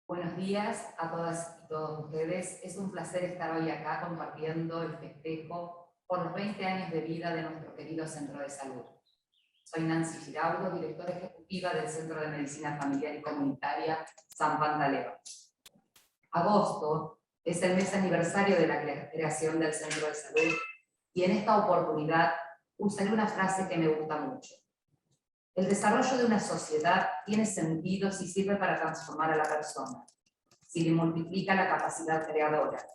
Buenos días a todas y todos ustedes. Es un placer estar hoy acá compartiendo el festejo por los 20 años de vida de nuestro querido Centro de Salud. Soy Nancy Giraudo, directora ejecutiva del Centro de Medicina Familiar y Comunitaria San Pantaleón. Agosto es el mes aniversario de la creación del Centro de Salud y en esta oportunidad usaré una frase que me gusta mucho. El desarrollo de una sociedad tiene sentido si sirve para transformar a la persona, si le multiplica la capacidad creadora,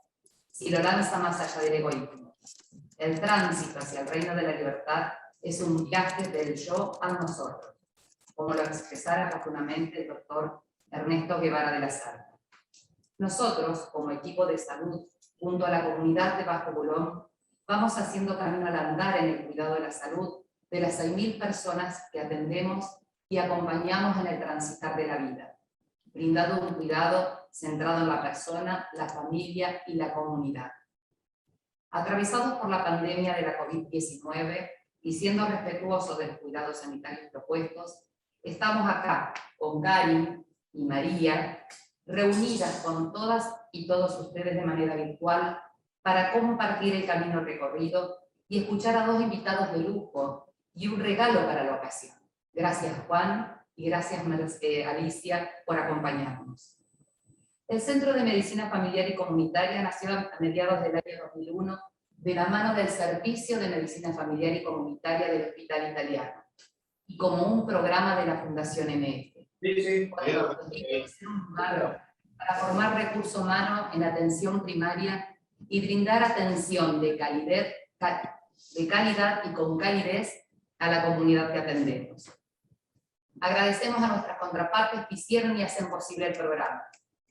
si lo lanza más allá del egoísmo. El tránsito hacia el reino de la libertad es un viaje del yo al nosotros, como lo expresara profundamente el doctor Ernesto Guevara de la Serna. Nosotros, como equipo de salud, junto a la comunidad de Bajo Bulón, vamos haciendo camino al andar en el cuidado de la salud de las 6.000 personas que atendemos y acompañamos en el transitar de la vida, brindando un cuidado centrado en la persona, la familia y la comunidad. Atravesados por la pandemia de la COVID-19 y siendo respetuosos de los cuidados sanitarios propuestos, estamos acá con Karin y María, reunidas con todas y todos ustedes de manera virtual para compartir el camino recorrido y escuchar a dos invitados de lujo y un regalo para la ocasión. Gracias Juan y gracias Alicia por acompañarnos. El Centro de Medicina Familiar y Comunitaria nació a mediados del año 2001 de la mano del Servicio de Medicina Familiar y Comunitaria del Hospital Italiano y como un programa de la Fundación MF. Un lugar para formar recurso humano en atención primaria y brindar atención de calidad y con calidez a la comunidad que atendemos. Agradecemos a nuestras contrapartes que hicieron y hacen posible el programa.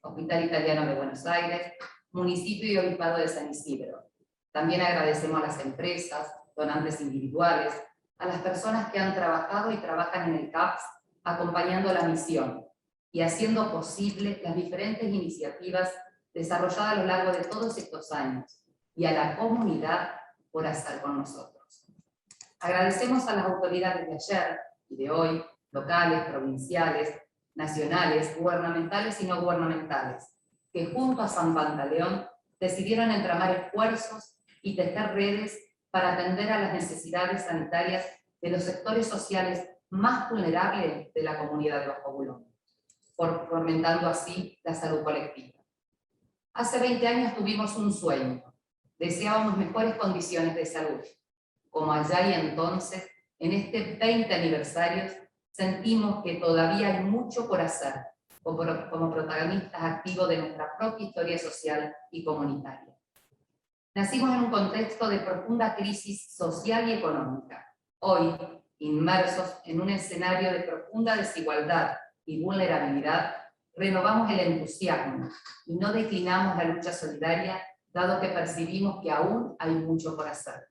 Hospital Italiano de Buenos Aires, Municipio y Obispado de San Isidro. También agradecemos a las empresas, donantes individuales, a las personas que han trabajado y trabajan en el CAPS acompañando la misión y haciendo posible las diferentes iniciativas desarrolladas a lo largo de todos estos años, y a la comunidad por estar con nosotros. Agradecemos a las autoridades de ayer y de hoy, locales, provinciales, nacionales, gubernamentales y no gubernamentales, que junto a San Pantaleón decidieron entramar esfuerzos y tejer redes para atender a las necesidades sanitarias de los sectores sociales más vulnerables de la comunidad de Bajo Bulón, fomentando así la salud colectiva. Hace 20 años tuvimos un sueño, deseábamos mejores condiciones de salud. Como allá y entonces, en este 20 aniversario, sentimos que todavía hay mucho por hacer, como protagonistas activos de nuestra propia historia social y comunitaria. Nacimos en un contexto de profunda crisis social y económica. Hoy, inmersos en un escenario de profunda desigualdad y vulnerabilidad, renovamos el entusiasmo y no declinamos la lucha solidaria, dado que percibimos que aún hay mucho por hacer.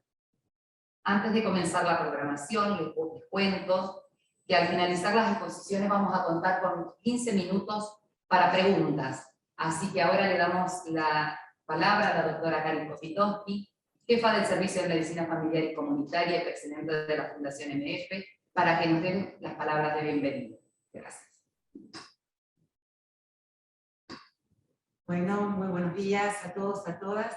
Antes de comenzar la programación, les cuento que al finalizar las exposiciones vamos a contar con 15 minutos para preguntas. Así que ahora le damos la palabra a la doctora Karin Kopitowski, jefa del Servicio de Medicina Familiar y Comunitaria y presidenta de la Fundación MF, para que nos den las palabras de bienvenida. Gracias. Bueno, muy buenos días a todos, a todas.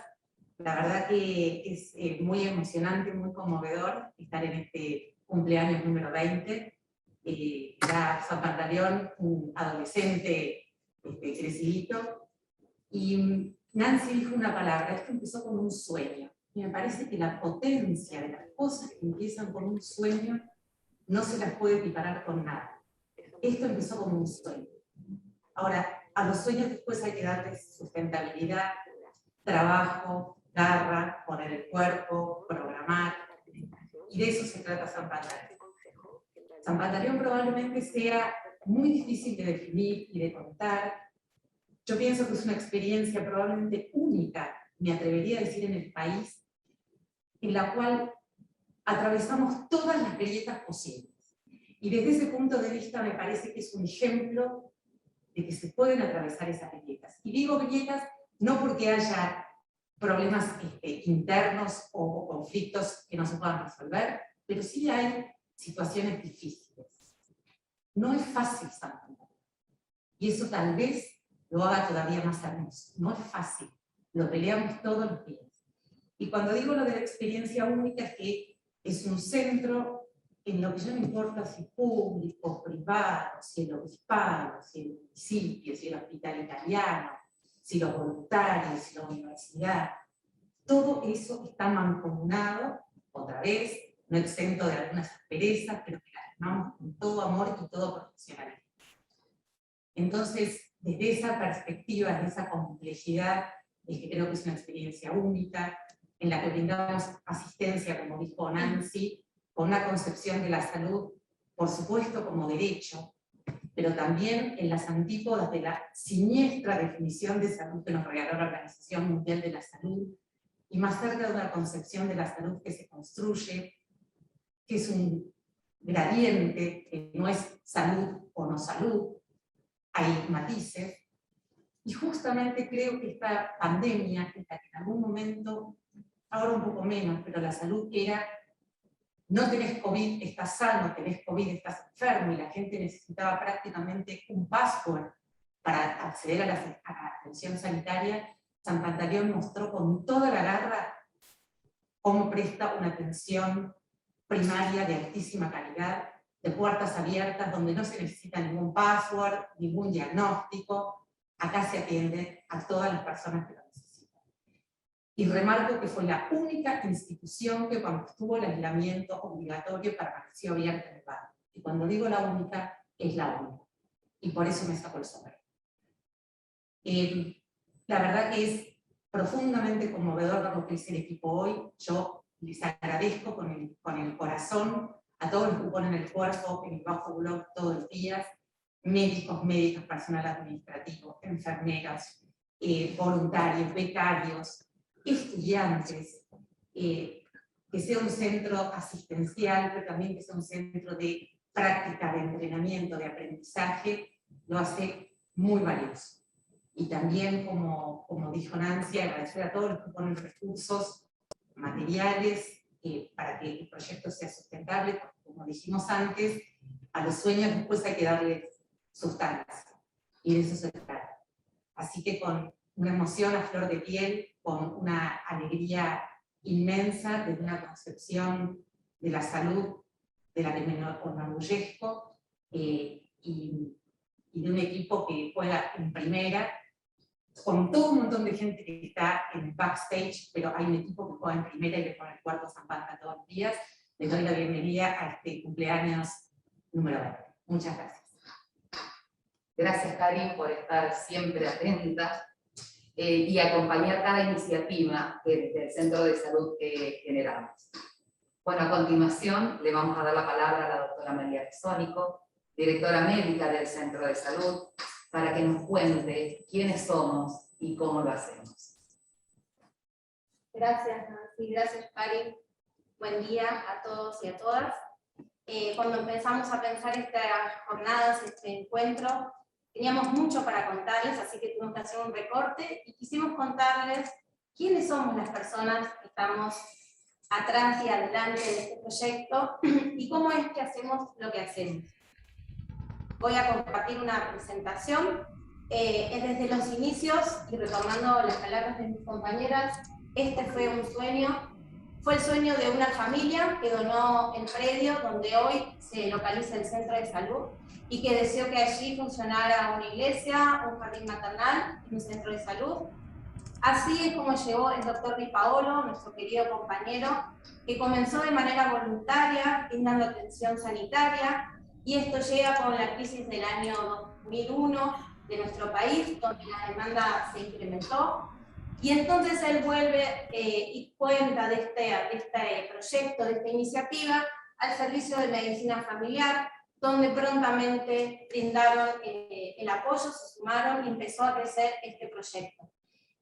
La verdad que es muy emocionante, muy conmovedor estar en este cumpleaños número 20. Ya San Pantaleón, un adolescente crecidito. Y Nancy dijo una palabra, esto empezó con un sueño. Y me parece que la potencia de las cosas que empiezan con un sueño no se las puede equiparar con nada. Esto empezó como un sueño. Ahora, a los sueños después hay que darles sustentabilidad, trabajo, garra, poner el cuerpo, programar, y de eso se trata San Pantaleón. San Pantaleón probablemente sea muy difícil de definir y de contar. Yo pienso que es una experiencia probablemente única, me atrevería a decir, en el país, en la cual atravesamos todas las grietas posibles. Y desde ese punto de vista me parece que es un ejemplo de que se pueden atravesar esas grietas. Y digo grietas no porque haya problemas internos o conflictos que no se puedan resolver, pero sí hay situaciones difíciles. No es fácil San Pantaleón. Y eso tal vez lo haga todavía más hermoso. No es fácil, lo peleamos todos los días. Y cuando digo lo de la experiencia única es que es un centro en lo que ya no importa si público, privado, si el obispado, si el municipio, si el hospital italiano, si los voluntarios, si la universidad, todo eso está mancomunado, otra vez, no exento de algunas asperezas, pero que las armamos con todo amor y todo profesionalismo. Entonces, desde esa perspectiva, desde esa complejidad, es que creo que es una experiencia única, en la que brindamos asistencia, como dijo Nancy, con una concepción de la salud, por supuesto, como derecho, pero también en las antípodas de la siniestra definición de salud que nos regaló la Organización Mundial de la Salud, y más cerca de una concepción de la salud que se construye, que es un gradiente, que no es salud o no salud, hay matices, y justamente creo que esta pandemia, en la que en algún momento, ahora un poco menos, pero la salud era, no tenés COVID, estás sano, tenés COVID, estás enfermo, y la gente necesitaba prácticamente un password para acceder a la atención sanitaria, San Pantaleón mostró con toda la garra cómo presta una atención primaria de altísima calidad, de puertas abiertas, donde no se necesita ningún password, ningún diagnóstico. Acá se atiende a todas las personas que lo necesitan. Y remarco que fue la única institución que cuando estuvo el aislamiento obligatorio permaneció abierta en el barrio. Y cuando digo la única, es la única. Y por eso me saco el sombrero. La verdad que es profundamente conmovedor ver lo que es el equipo hoy. Yo les agradezco con el corazón a todos los que ponen el cuerpo en el bajo blog todos los días, médicos, médicas, personal administrativo, enfermeras, voluntarios, becarios, estudiantes, que sea un centro asistencial, pero también que sea un centro de práctica, de entrenamiento, de aprendizaje, lo hace muy valioso. Y también, como dijo Nancy, agradecer a todos los que ponen recursos materiales para que el proyecto sea sustentable, porque como dijimos antes, a los sueños después hay que darles sustancia, y de eso se trata. Así que con una emoción a flor de piel, con una alegría inmensa, desde una concepción de la salud de la que me enorgullezco, y de un equipo que juega en primera, con todo un montón de gente que está en el backstage, pero hay un equipo que juega en primera y le pone el cuarto San Panta todos los días. Les doy la bienvenida a este cumpleaños número 20. Muchas gracias. Gracias, Karin, por estar siempre atenta y acompañar cada iniciativa del Centro de Salud que generamos. Bueno, a continuación le vamos a dar la palabra a la doctora María Resónico, directora médica del Centro de Salud, para que nos cuente quiénes somos y cómo lo hacemos. Gracias, Nancy. Gracias, Karin. Buen día a todos y a todas. Cuando empezamos a pensar estas jornadas, este encuentro, teníamos mucho para contarles, así que tuvimos que hacer un recorte y quisimos contarles quiénes somos las personas que estamos atrás y adelante de este proyecto y cómo es que hacemos lo que hacemos. Voy a compartir una presentación. Desde los inicios, y retomando las palabras de mis compañeras, este fue un sueño, fue el sueño de una familia que donó el predio donde hoy se localiza el centro de salud y que deseó que allí funcionara una iglesia, un jardín maternal y un centro de salud. Así es como llegó el doctor Di Paolo, nuestro querido compañero, que comenzó de manera voluntaria, brindando atención sanitaria, y esto llega con la crisis del año 2001 de nuestro país, donde la demanda se incrementó, y entonces él vuelve y cuenta de este proyecto, de esta iniciativa, al servicio de medicina familiar, donde prontamente brindaron el apoyo, se sumaron y empezó a crecer este proyecto.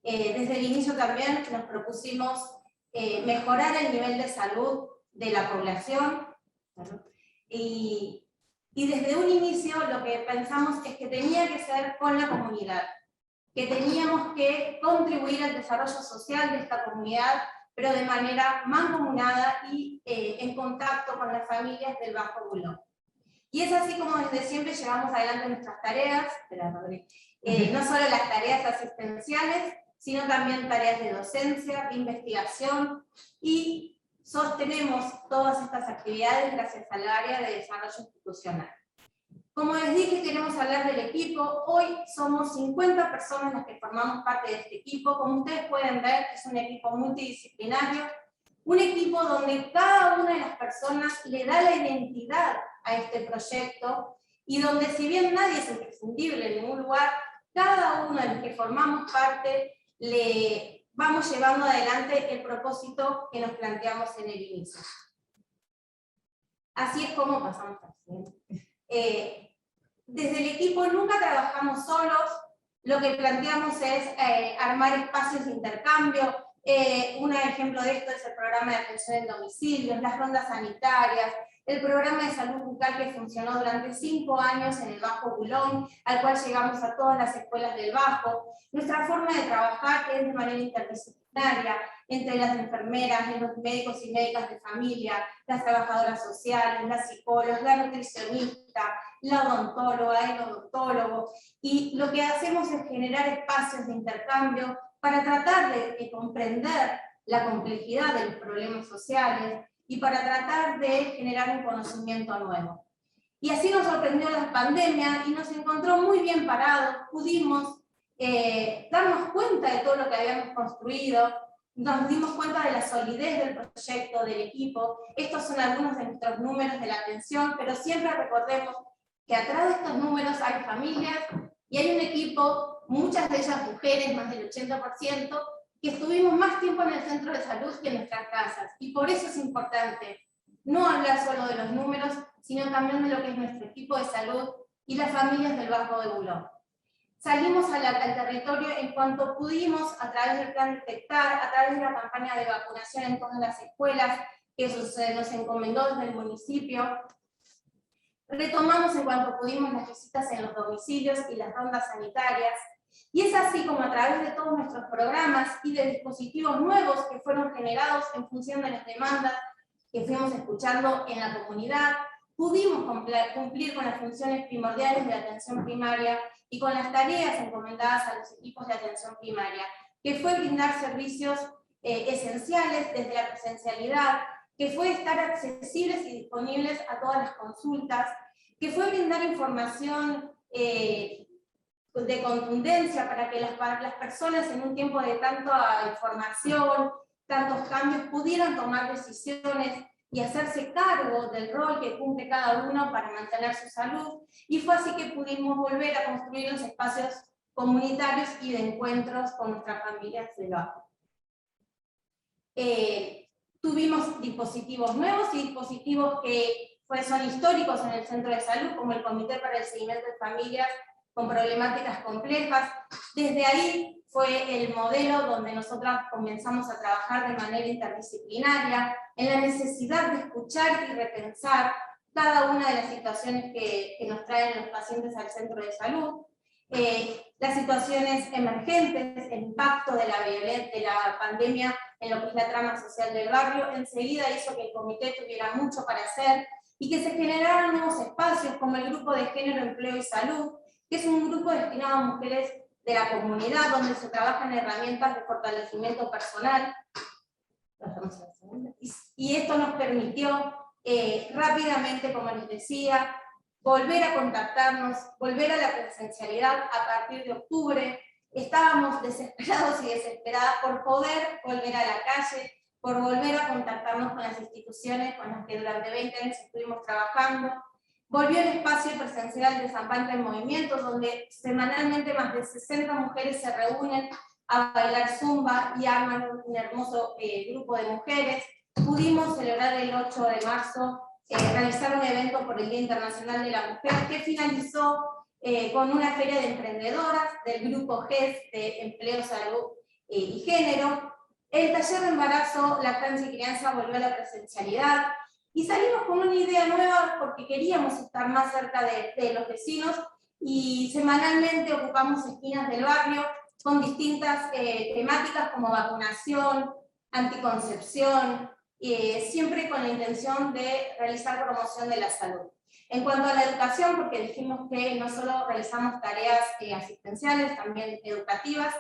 Desde el inicio también nos propusimos mejorar el nivel de salud de la población, ¿no? Y desde un inicio lo que pensamos es que tenía que ser con la comunidad, que teníamos que contribuir al desarrollo social de esta comunidad, pero de manera mancomunada y en contacto con las familias del Bajo Bulón. Y es así como desde siempre llevamos adelante nuestras tareas, no solo las tareas asistenciales, sino también tareas de docencia, de investigación, y sostenemos todas estas actividades gracias al área de desarrollo institucional. Como les dije, queremos hablar del equipo. Hoy somos 50 personas las que formamos parte de este equipo. Como ustedes pueden ver, es un equipo multidisciplinario, un equipo donde cada una de las personas le da la identidad a este proyecto, y donde, si bien nadie es imprescindible en ningún lugar, cada uno de los que formamos parte le vamos llevando adelante el propósito que nos planteamos en el inicio. Así es como pasamos al siguiente. Desde el equipo nunca trabajamos solos, lo que planteamos es armar espacios de intercambio. Un ejemplo de esto es el programa de atención en domicilios, las rondas sanitarias, el programa de salud bucal que funcionó durante 5 años en el Bajo Bulón, al cual llegamos a todas las escuelas del Bajo. Nuestra forma de trabajar es de manera interdisciplinaria, entre las enfermeras, los médicos y médicas de familia, las trabajadoras sociales, las psicólogas, la nutricionista, la odontóloga, el odontólogo, y lo que hacemos es generar espacios de intercambio para tratar de comprender la complejidad de los problemas sociales y para tratar de generar un conocimiento nuevo. Y así nos sorprendió la pandemia y nos encontró muy bien parados, pudimos darnos cuenta de todo lo que habíamos construido, nos dimos cuenta de la solidez del proyecto, del equipo. Estos son algunos de nuestros números de la atención, pero siempre recordemos que atrás de estos números hay familias y hay un equipo, muchas de ellas mujeres, más del 80%, que estuvimos más tiempo en el centro de salud que en nuestras casas. Y por eso es importante no hablar solo de los números, sino también de lo que es nuestro equipo de salud y las familias del Bajo de Bulón. Salimos al territorio en cuanto pudimos, a través del plan Detectar, a través de la campaña de vacunación en todas las escuelas, que se nos encomendó desde el municipio. Retomamos en cuanto pudimos las visitas en los domicilios y las rondas sanitarias. Y es así como, a través de todos nuestros programas y de dispositivos nuevos que fueron generados en función de las demandas que fuimos escuchando en la comunidad, pudimos cumplir con las funciones primordiales de atención primaria y con las tareas encomendadas a los equipos de atención primaria, que fue brindar servicios esenciales desde la presencialidad, que fue estar accesibles y disponibles a todas las consultas, que fue brindar información de contundencia para que las personas en un tiempo de tanta información, tantos cambios, pudieran tomar decisiones y hacerse cargo del rol que cumple cada uno para mantener su salud. Y fue así que pudimos volver a construir los espacios comunitarios y de encuentros con nuestras familias del Bajo. Tuvimos dispositivos nuevos y dispositivos que son históricos en el centro de salud, como el Comité para el Seguimiento de Familias con Problemáticas Complejas. Desde ahí fue el modelo donde nosotras comenzamos a trabajar de manera interdisciplinaria, en la necesidad de escuchar y repensar cada una de las situaciones que nos traen los pacientes al centro de salud, las situaciones emergentes, el impacto de la pandemia en lo que es la trama social del barrio, enseguida hizo que el comité tuviera mucho para hacer y que se generaran nuevos espacios como el Grupo de Género, Empleo y Salud, que es un grupo destinado a mujeres de la comunidad, donde se trabajan herramientas de fortalecimiento personal. Y esto nos permitió rápidamente, como les decía, volver a contactarnos, volver a la presencialidad a partir de octubre. Estábamos desesperados y desesperadas por poder volver a la calle, por volver a contactarnos con las instituciones con las que durante 20 años estuvimos trabajando. Volvió el espacio presencial de Zampanca en Movimiento, donde semanalmente más de 60 mujeres se reúnen a bailar zumba y arman un hermoso grupo de mujeres. Pudimos celebrar el 8 de marzo, realizar un evento por el Día Internacional de la Mujer, que finalizó con una feria de emprendedoras del grupo GES de Empleo, Salud y Género. El taller de embarazo, lactancia y crianza volvió a la presencialidad. Y salimos con una idea nueva porque queríamos estar más cerca de los vecinos, y semanalmente ocupamos esquinas del barrio con distintas temáticas como vacunación, anticoncepción, siempre con la intención de realizar promoción de la salud. En cuanto a la educación, porque dijimos que no solo realizamos tareas asistenciales, también educativas,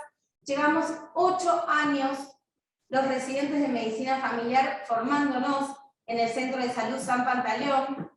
llevamos 8 años los residentes de medicina familiar formándonos en el Centro de Salud San Pantaleón.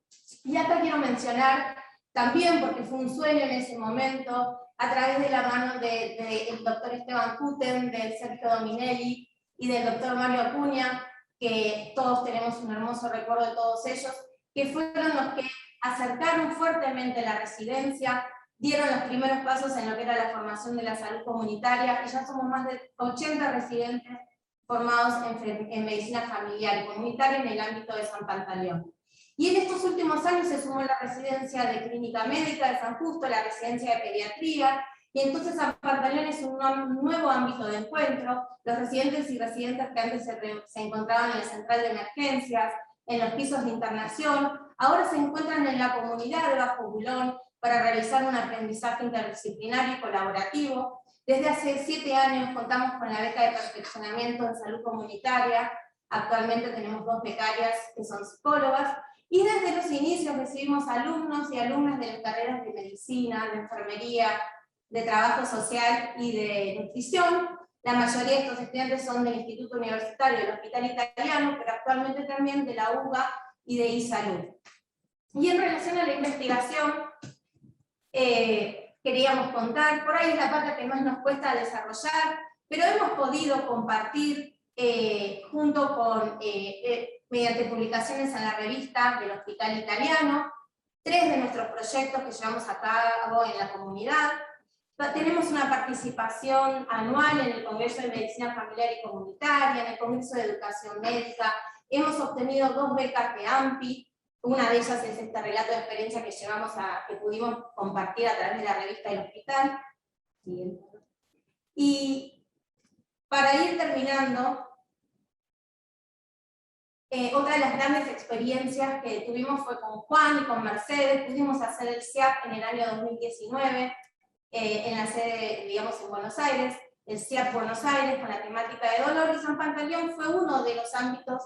Y acá quiero mencionar también, porque fue un sueño en ese momento, a través de la mano del doctor Esteban Kuten, del Sergio Dominelli y del doctor Mario Acuña, que todos tenemos un hermoso recuerdo de todos ellos, que fueron los que acercaron fuertemente la residencia, dieron los primeros pasos en lo que era la formación de la salud comunitaria, y ya somos más de 80 residentes formados en medicina familiar y comunitaria en el ámbito de San Pantaleón. Y en estos últimos años se sumó la residencia de clínica médica de San Justo, la residencia de pediatría, y entonces San Pantaleón es un nuevo ámbito de encuentro. Los residentes y residentes que antes se encontraban en la central de emergencias, en los pisos de internación, ahora se encuentran en la comunidad de Bajo Bulón para realizar un aprendizaje interdisciplinario y colaborativo. Desde hace 7 años contamos con la beca de perfeccionamiento en salud comunitaria. Actualmente tenemos 2 becarias que son psicólogas, y desde los inicios recibimos alumnos y alumnas de las carreras de medicina, de enfermería, de trabajo social y de nutrición. La mayoría de estos estudiantes son del Instituto Universitario del Hospital Italiano, pero actualmente también de la UBA y de iSalud. Y en relación a la investigación, queríamos contar, por ahí es la parte que más nos cuesta desarrollar, pero hemos podido compartir junto con, mediante publicaciones en la revista del Hospital Italiano, 3 de nuestros proyectos que llevamos a cabo en la comunidad. Tenemos una participación anual en el Congreso de Medicina Familiar y Comunitaria, en el Congreso de Educación Médica. Hemos obtenido 2 becas de AMPI. Una de ellas es este relato de experiencia que pudimos compartir a través de la revista del hospital. Y para ir terminando, otra de las grandes experiencias que tuvimos fue con Juan y con Mercedes. Pudimos hacer el CIAP en el año 2019, en la sede, digamos, en Buenos Aires, el CIAP Buenos Aires, con la temática de dolor, y San Pantaleón fue uno de los ámbitos,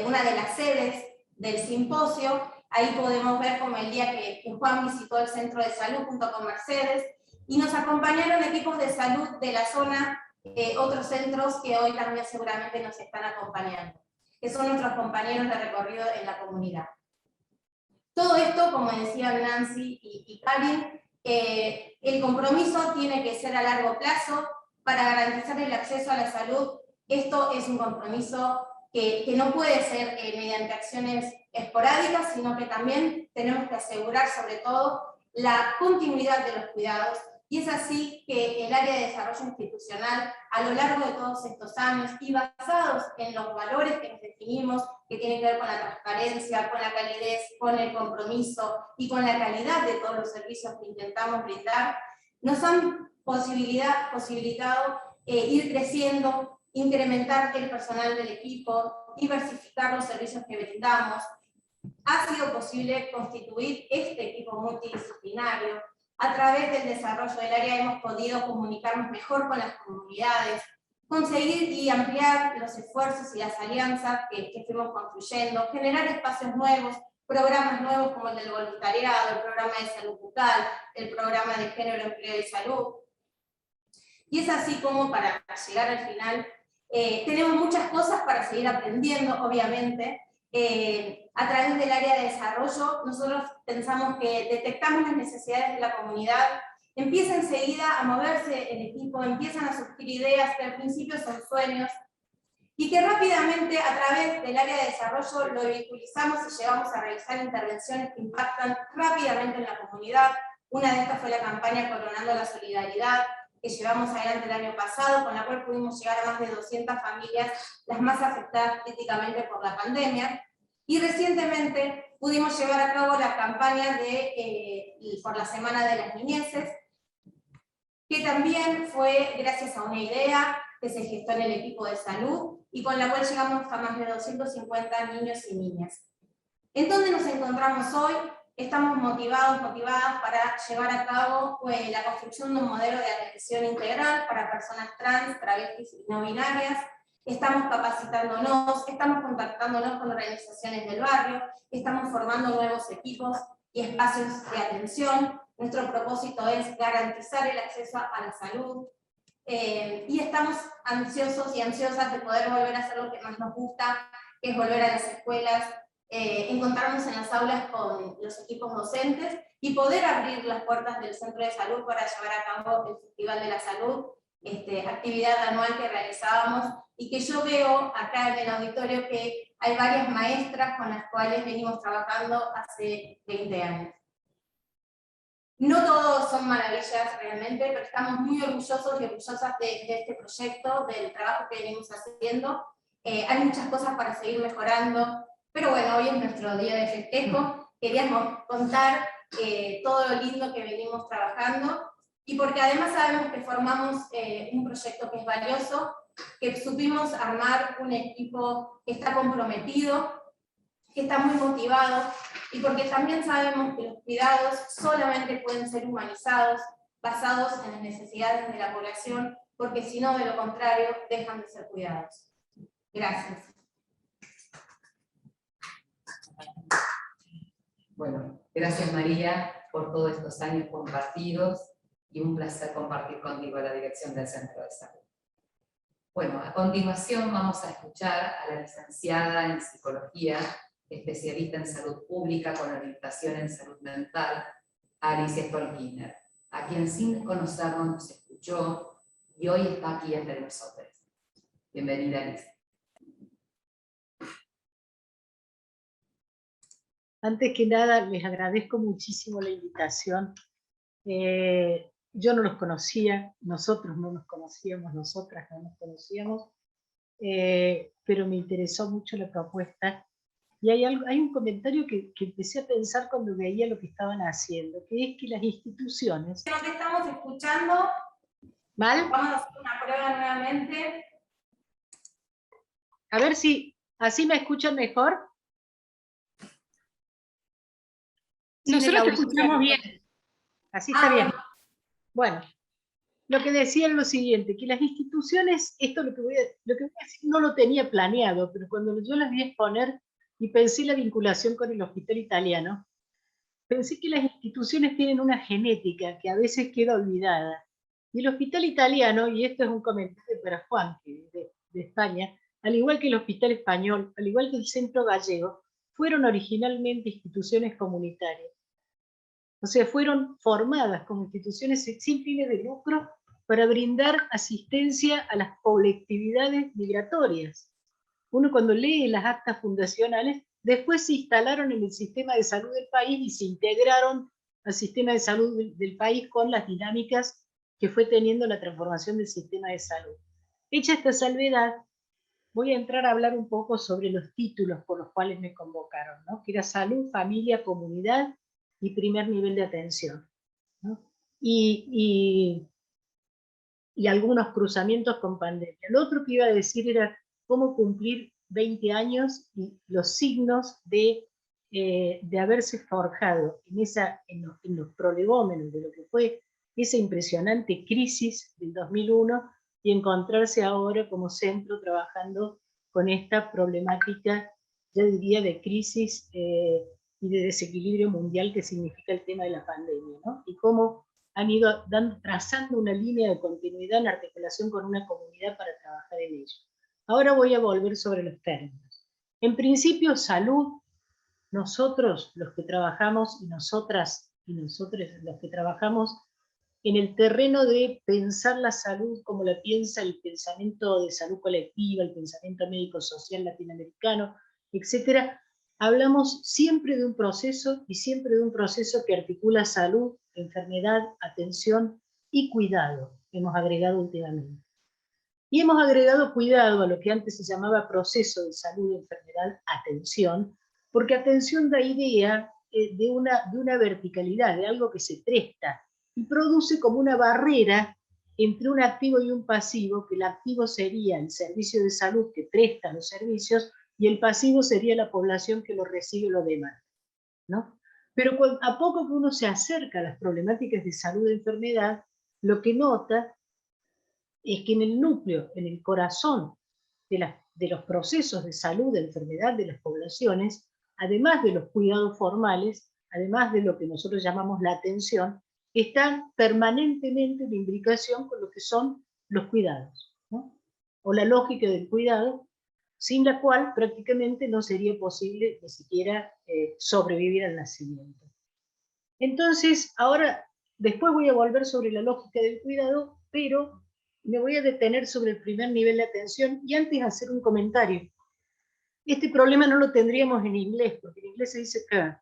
una de las sedes del simposio. Ahí podemos ver como el día que Juan visitó el centro de salud junto con Mercedes, y nos acompañaron equipos de salud de la zona, otros centros que hoy también seguramente nos están acompañando, que son nuestros compañeros de recorrido en la comunidad. Todo esto, como decían Nancy y Karin, el compromiso tiene que ser a largo plazo para garantizar el acceso a la salud. Esto es un compromiso que no puede ser mediante acciones esporádicas, sino que también tenemos que asegurar sobre todo la continuidad de los cuidados, y es así que el área de desarrollo institucional a lo largo de todos estos años, y basados en los valores que nos definimos, que tienen que ver con la transparencia, con la calidez, con el compromiso y con la calidad de todos los servicios que intentamos brindar, nos han posibilitado ir creciendo, incrementar el personal del equipo, diversificar los servicios que brindamos. Ha sido posible constituir este equipo multidisciplinario. A través del desarrollo del área hemos podido comunicarnos mejor con las comunidades, conseguir y ampliar los esfuerzos y las alianzas que fuimos construyendo, generar espacios nuevos, programas nuevos como el del voluntariado, el programa de salud bucal, el programa de género, empleo y salud. Y es así como, para llegar al final, tenemos muchas cosas para seguir aprendiendo, obviamente. A través del área de desarrollo, nosotros pensamos que detectamos las necesidades de la comunidad, empieza enseguida a moverse el equipo, empiezan a surgir ideas que al principio son sueños, y que rápidamente a través del área de desarrollo lo vehiculizamos y llevamos a realizar intervenciones que impactan rápidamente en la comunidad. Una de estas fue la campaña Coronando la Solidaridad, que llevamos adelante el año pasado, con la cual pudimos llegar a más de 200 familias, las más afectadas críticamente por la pandemia. Y recientemente pudimos llevar a cabo la campaña por la Semana de las Niñeces, que también fue gracias a una idea que se gestó en el equipo de salud, y con la cual llegamos a más de 250 niños y niñas. ¿En dónde nos encontramos hoy? Estamos motivadas para llevar a cabo la construcción de un modelo de atención integral para personas trans, travestis y no binarias. Estamos capacitándonos, estamos contactándonos con organizaciones del barrio, estamos formando nuevos equipos y espacios de atención. Nuestro propósito es garantizar el acceso a la salud, y estamos ansiosos y ansiosas de poder volver a hacer lo que más nos gusta, que es volver a las escuelas, encontrarnos en las aulas con los equipos docentes y poder abrir las puertas del centro de salud para llevar a cabo el Festival de la Salud, actividad anual que realizábamos, y que yo veo acá en el auditorio que hay varias maestras con las cuales venimos trabajando hace 20 años. No todos son maravillas realmente, pero estamos muy orgullosos y orgullosas de este proyecto, del trabajo que venimos haciendo. Hay muchas cosas para seguir mejorando, pero bueno, hoy es nuestro día de festejo. Queríamos contar todo lo lindo que venimos trabajando, y porque además sabemos que formamos un proyecto que es valioso, que supimos armar un equipo que está comprometido, que está muy motivado, y porque también sabemos que los cuidados solamente pueden ser humanizados, basados en las necesidades de la población, porque si no, de lo contrario, dejan de ser cuidados. Gracias. Bueno, gracias María por todos estos años compartidos y un placer compartir contigo la dirección del Centro de Salud. Bueno, a continuación vamos a escuchar a la licenciada en Psicología, especialista en salud pública con orientación en salud mental, Alicia Stolkiner, a quien sin conocernos nos escuchó y hoy está aquí entre nosotros. Bienvenida, Alicia. Antes que nada, les agradezco muchísimo la invitación. Yo no los conocía, nosotros no nos conocíamos, nosotras no nos conocíamos, pero me interesó mucho la propuesta. Y hay un comentario que empecé a pensar cuando veía lo que estaban haciendo, que es que las instituciones... Lo que estamos escuchando, ¿Mal? vamos a hacer una prueba nuevamente. A ver si así me escuchan mejor. Nosotros te escuchamos bien. Así está bien. Bueno, lo que decía es lo siguiente, que las instituciones, esto lo que voy a decir no lo tenía planeado, pero cuando yo las vi exponer y pensé la vinculación con el Hospital Italiano, pensé que las instituciones tienen una genética que a veces queda olvidada. Y el Hospital Italiano, y esto es un comentario para Juan, que de España, al igual que el Hospital Español, al igual que el Centro Gallego, fueron originalmente instituciones comunitarias. O sea, fueron formadas como instituciones sin fines de lucro para brindar asistencia a las colectividades migratorias. Uno cuando lee las actas fundacionales, después se instalaron en el sistema de salud del país y se integraron al sistema de salud del país con las dinámicas que fue teniendo la transformación del sistema de salud. Hecha esta salvedad, voy a entrar a hablar un poco sobre los títulos por los cuales me convocaron, ¿no? Que era salud, familia, comunidad y primer nivel de atención, ¿no? Y algunos cruzamientos con pandemia. Lo otro que iba a decir era cómo cumplir 20 años y los signos de haberse forjado en los prolegómenos de lo que fue esa impresionante crisis del 2001 y encontrarse ahora como centro trabajando con esta problemática, yo diría, de crisis y de desequilibrio mundial que significa el tema de la pandemia, ¿no? Y cómo han ido trazando una línea de continuidad en articulación con una comunidad para trabajar en ello. Ahora voy a volver sobre los términos. En principio, salud, nosotros los que trabajamos y nosotras y nosotros los que trabajamos en el terreno de pensar la salud como la piensa el pensamiento de salud colectiva, el pensamiento médico-social latinoamericano, etcétera, hablamos siempre de un proceso y siempre de un proceso que articula salud, enfermedad, atención y cuidado, hemos agregado últimamente. Y hemos agregado cuidado a lo que antes se llamaba proceso de salud, enfermedad, atención, porque atención da idea de una verticalidad, de algo que se presta, y produce como una barrera entre un activo y un pasivo, que el activo sería el servicio de salud que presta los servicios, y el pasivo sería la población que lo recibe o lo demanda, ¿no? Pero a poco que uno se acerca a las problemáticas de salud y enfermedad, lo que nota es que en el núcleo, en el corazón de los procesos de salud, de enfermedad de las poblaciones, además de los cuidados formales, además de lo que nosotros llamamos la atención, está permanentemente en imbricación con lo que son los cuidados, ¿no? O la lógica del cuidado, sin la cual prácticamente no sería posible ni siquiera sobrevivir al nacimiento. Entonces, ahora, después voy a volver sobre la lógica del cuidado, pero me voy a detener sobre el primer nivel de atención y antes hacer un comentario. Este problema no lo tendríamos en inglés, porque en inglés se dice care.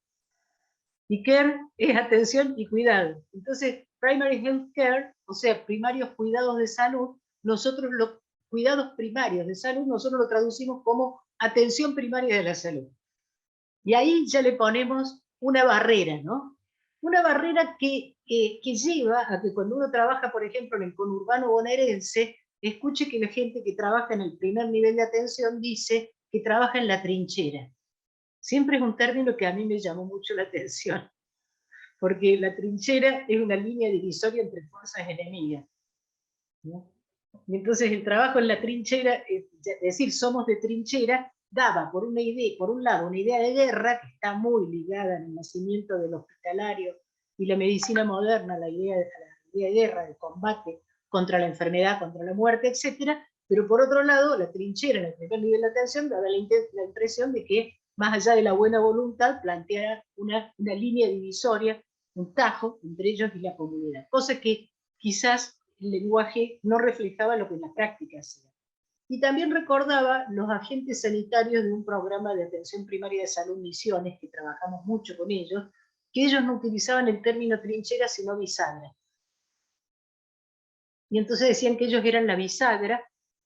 Y care es atención y cuidado. Entonces, primary health care, o sea, primarios cuidados de salud, nosotros los cuidados primarios de salud, nosotros lo traducimos como atención primaria de la salud. Y ahí ya le ponemos una barrera, ¿no? Una barrera que lleva a que cuando uno trabaja, por ejemplo, en el conurbano bonaerense, escuche que la gente que trabaja en el primer nivel de atención dice que trabaja en la trinchera. Siempre es un término que a mí me llamó mucho la atención, porque la trinchera es una línea divisoria entre fuerzas enemigas, ¿no? Y entonces el trabajo en la trinchera, es decir, somos de trinchera, daba por una idea, por un lado una idea de guerra que está muy ligada al nacimiento del hospitalario y la medicina moderna, la idea de guerra, de combate contra la enfermedad, contra la muerte, etcétera, pero por otro lado, la trinchera en el primer nivel de atención daba la impresión de que, más allá de la buena voluntad, planteara una línea divisoria, un tajo entre ellos y la comunidad, cosa que quizás el lenguaje no reflejaba lo que en la práctica hacía. Y también recordaba los agentes sanitarios de un programa de atención primaria de salud Misiones, que trabajamos mucho con ellos, que ellos no utilizaban el término trinchera, sino bisagra. Y entonces decían que ellos eran la bisagra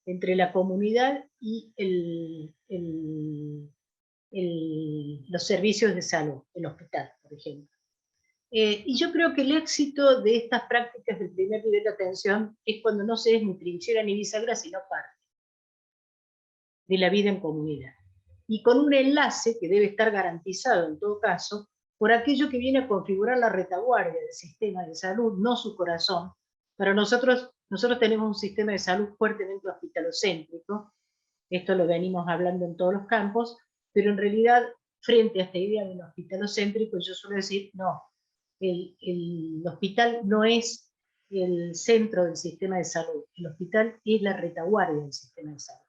entre la comunidad y los servicios de salud, el hospital, por ejemplo. Y yo creo que el éxito de estas prácticas del primer nivel de atención es cuando no se es ni trinchera ni bisagra, sino parte de la vida en comunidad. Y con un enlace que debe estar garantizado en todo caso por aquello que viene a configurar la retaguardia del sistema de salud, no su corazón. Para nosotros tenemos un sistema de salud fuertemente hospitalocéntrico, esto lo venimos hablando en todos los campos, pero en realidad, frente a esta idea del hospitalocéntrico, yo suelo decir, no, el hospital no es el centro del sistema de salud, el hospital es la retaguardia del sistema de salud,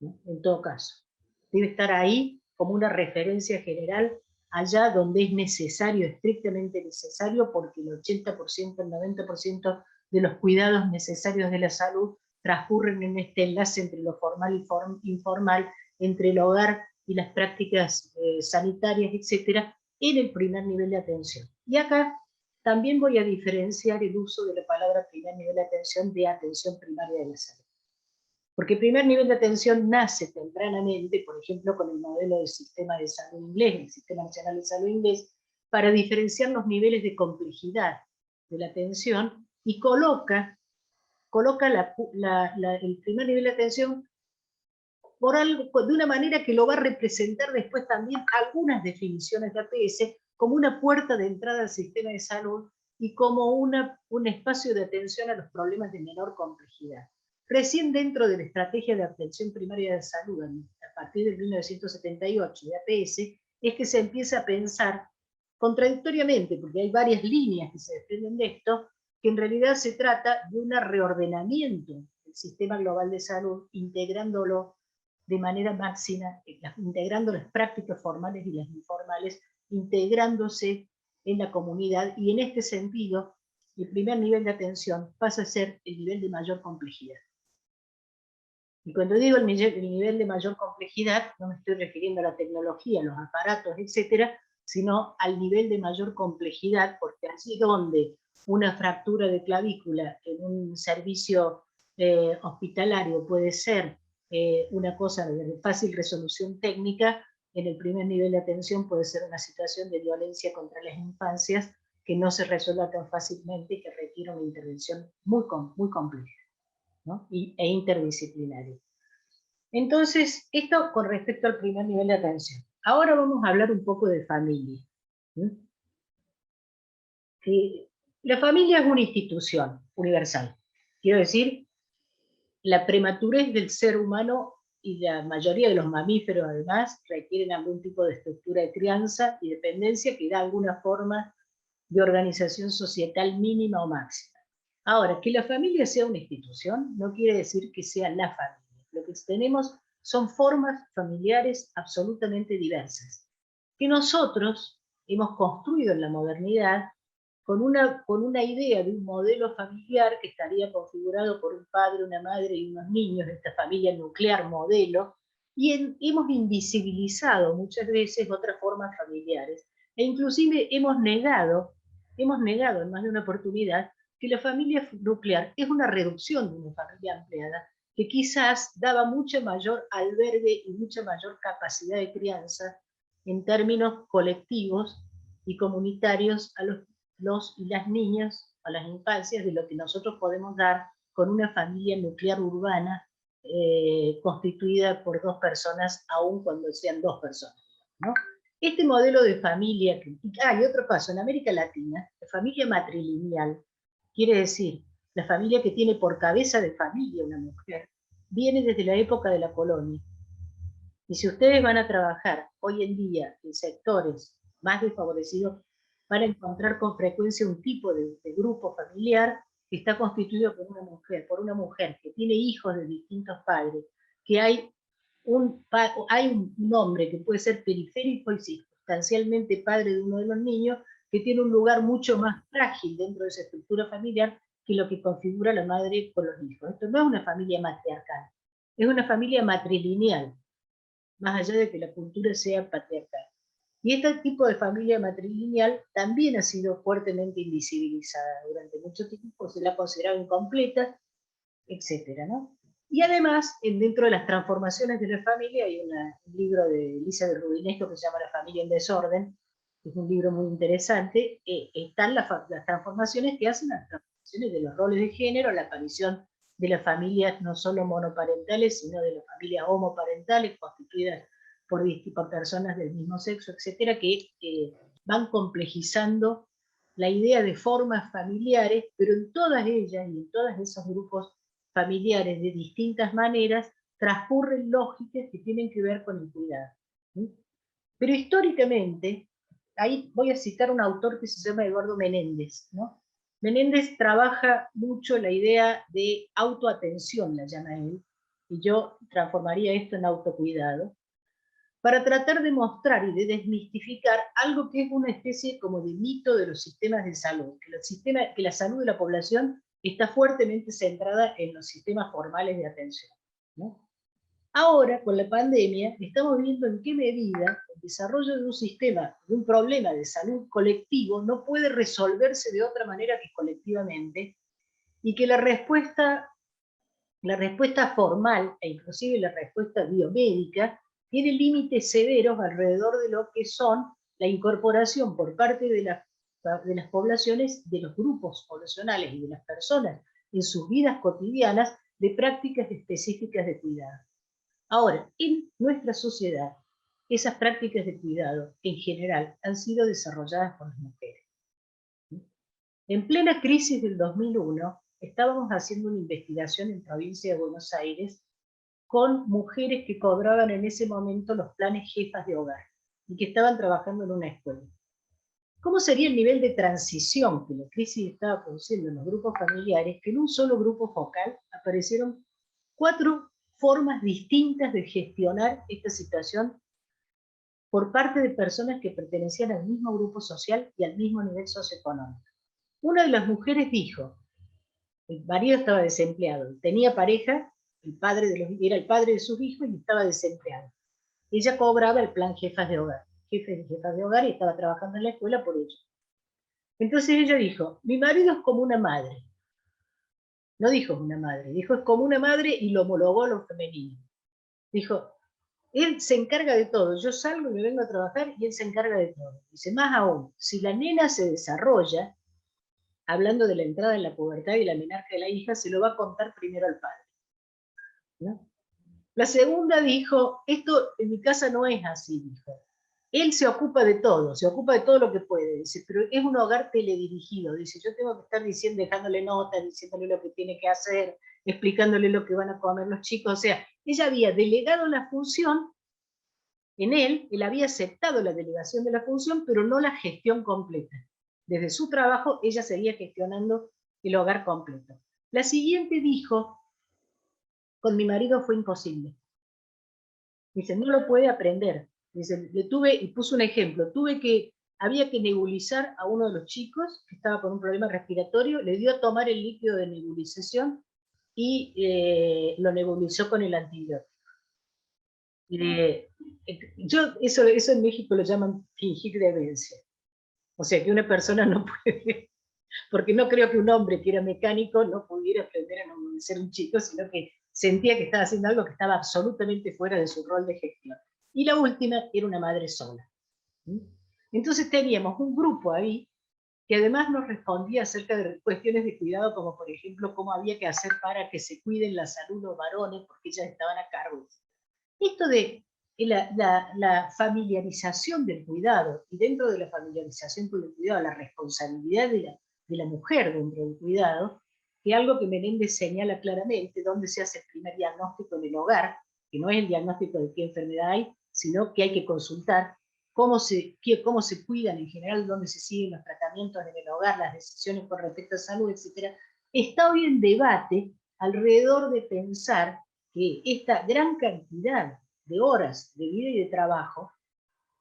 ¿no? En todo caso, debe estar ahí como una referencia general allá donde es necesario, estrictamente necesario, porque el 80%, el 90% de los cuidados necesarios de la salud transcurren en este enlace entre lo formal y informal, entre el hogar y las prácticas sanitarias, etcétera, en el primer nivel de atención. Y acá también voy a diferenciar el uso de la palabra primer nivel de atención de atención primaria de la salud. Porque el primer nivel de atención nace tempranamente, por ejemplo, con el modelo del sistema de salud inglés, el Sistema Nacional de Salud inglés, para diferenciar los niveles de complejidad de la atención y coloca el primer nivel de atención por algo, de una manera que lo va a representar después también algunas definiciones de APS como una puerta de entrada al sistema de salud y como un espacio de atención a los problemas de menor complejidad. Recién dentro de la estrategia de atención primaria de salud, a partir del 1978 de APS, es que se empieza a pensar contradictoriamente, porque hay varias líneas que se desprenden de esto, que en realidad se trata de un reordenamiento del sistema global de salud, integrándolo de manera máxima, integrando las prácticas formales y las informales, integrándose en la comunidad, y en este sentido, el primer nivel de atención pasa a ser el nivel de mayor complejidad. Y cuando digo el nivel de mayor complejidad, no me estoy refiriendo a la tecnología, a los aparatos, etcétera, sino al nivel de mayor complejidad, porque allí donde una fractura de clavícula en un servicio hospitalario puede ser una cosa de fácil resolución técnica, en el primer nivel de atención puede ser una situación de violencia contra las infancias que no se resuelva tan fácilmente y que requiere una intervención muy compleja, ¿no? e interdisciplinaria. Entonces, esto con respecto al primer nivel de atención. Ahora vamos a hablar un poco de familia. La familia es una institución universal. Quiero decir, la prematurez del ser humano y la mayoría de los mamíferos además requieren algún tipo de estructura de crianza y dependencia que da alguna forma de organización societal mínima o máxima. Ahora, que la familia sea una institución no quiere decir que sea la familia. Lo que tenemos son formas familiares absolutamente diversas, que nosotros hemos construido en la modernidad con una idea de un modelo familiar que estaría configurado por un padre, una madre y unos niños, esta familia nuclear modelo, y hemos invisibilizado muchas veces otras formas familiares, e inclusive hemos negado en más de una oportunidad que la familia nuclear es una reducción de una familia ampliada, que quizás daba mucho mayor albergue y mucha mayor capacidad de crianza en términos colectivos y comunitarios a los y las niñas, a las infancias, de lo que nosotros podemos dar con una familia nuclear urbana constituida por 2 personas, aun cuando sean 2 personas, ¿no? Este modelo de familia, y otro paso, en América Latina, la familia matrilineal, quiere decir, la familia que tiene por cabeza de familia una mujer, viene desde la época de la colonia. Y si ustedes van a trabajar hoy en día en sectores más desfavorecidos, van a encontrar con frecuencia un tipo de grupo familiar que está constituido por una mujer que tiene hijos de distintos padres, que hay un hombre que puede ser periférico y sustancialmente padre de uno de los niños, que tiene un lugar mucho más frágil dentro de esa estructura familiar que lo que configura la madre con los hijos. Esto no es una familia matriarcal, es una familia matrilineal, más allá de que la cultura sea patriarcal. Y este tipo de familia matrilineal también ha sido fuertemente invisibilizada durante mucho tiempo, se la ha considerado incompleta, etcétera, ¿no? Y además, dentro de las transformaciones de la familia, hay un libro de Elizabeth Rubinesco que se llama La familia en desorden, que es un libro muy interesante. Están las transformaciones que hacen las transformaciones de los roles de género, la aparición de las familias no solo monoparentales, sino de las familias homoparentales, constituidas por personas del mismo sexo, etcétera, que van complejizando la idea de formas familiares, pero en todas ellas y en todos esos grupos familiares de distintas maneras transcurren lógicas que tienen que ver con el cuidado. ¿Sí? Pero históricamente, ahí voy a citar un autor que se llama Eduardo Menéndez, ¿no? Menéndez trabaja mucho la idea de autoatención, la llama él, y yo transformaría esto en autocuidado, para tratar de mostrar y de desmistificar algo que es una especie como de mito de los sistemas de salud, que la salud de la población está fuertemente centrada en los sistemas formales de atención, ¿no? Ahora, con la pandemia, estamos viendo en qué medida el desarrollo de un sistema, de un problema de salud colectivo, no puede resolverse de otra manera que colectivamente, y que la respuesta formal, e inclusive la respuesta biomédica, tiene límites severos alrededor de lo que son la incorporación por parte de las poblaciones, de los grupos poblacionales y de las personas en sus vidas cotidianas, de prácticas específicas de cuidado. Ahora, en nuestra sociedad, esas prácticas de cuidado en general han sido desarrolladas por las mujeres. En plena crisis del 2001, estábamos haciendo una investigación en provincia de Buenos Aires con mujeres que cobraban en ese momento los planes jefas de hogar y que estaban trabajando en una escuela. ¿Cómo sería el nivel de transición que la crisis estaba produciendo en los grupos familiares, que en un solo grupo focal aparecieron 4 formas distintas de gestionar esta situación por parte de personas que pertenecían al mismo grupo social y al mismo nivel socioeconómico? Una de las mujeres dijo, el marido estaba desempleado, tenía pareja, era el padre de sus hijos y estaba desempleado. Ella cobraba el plan jefas de hogar, jefes y jefas de hogar, y estaba trabajando en la escuela por ello. Entonces ella dijo, mi marido es como una madre. No dijo una madre, dijo es como una madre y lo homologó a lo femenino. Dijo, él se encarga de todo, yo salgo y me vengo a trabajar y él se encarga de todo. Dice, más aún, si la nena se desarrolla, hablando de la entrada en la pubertad y la menarca de la hija, se lo va a contar primero al padre, ¿no? La segunda dijo, esto en mi casa no es así, dijo. Él se ocupa de todo lo que puede, dice, pero es un hogar teledirigido, dice, yo tengo que estar dejándole notas, diciéndole lo que tiene que hacer, explicándole lo que van a comer los chicos. O sea, ella había delegado la función en él había aceptado la delegación de la función, pero no la gestión completa. Desde su trabajo, ella seguía gestionando el hogar completo. La siguiente dijo, con mi marido fue imposible. Dice, no lo puede aprender. Dice, y puso un ejemplo, había que nebulizar a uno de los chicos que estaba con un problema respiratorio, le dio a tomar el líquido de nebulización y lo nebulizó con el antibiótico. Eso en México lo llaman fingir demencia. O sea, que una persona no puede, porque no creo que un hombre que era mecánico no pudiera aprender a nebulizar un chico, sino que sentía que estaba haciendo algo que estaba absolutamente fuera de su rol de gestión. Y la última era una madre sola. Entonces teníamos un grupo ahí que además nos respondía acerca de cuestiones de cuidado, como por ejemplo cómo había que hacer para que se cuiden la salud los varones, porque ellas estaban a cargo. Esto de la familiarización del cuidado, y dentro de la familiarización con el cuidado, la responsabilidad de la mujer dentro del cuidado, que es algo que Menéndez señala claramente, donde se hace el primer diagnóstico en el hogar, que no es el diagnóstico de qué enfermedad hay, sino que hay que consultar cómo se cuidan en general, dónde se siguen los tratamientos en el hogar, las decisiones con respecto a salud, etc. Está hoy en debate alrededor de pensar que esta gran cantidad de horas de vida y de trabajo,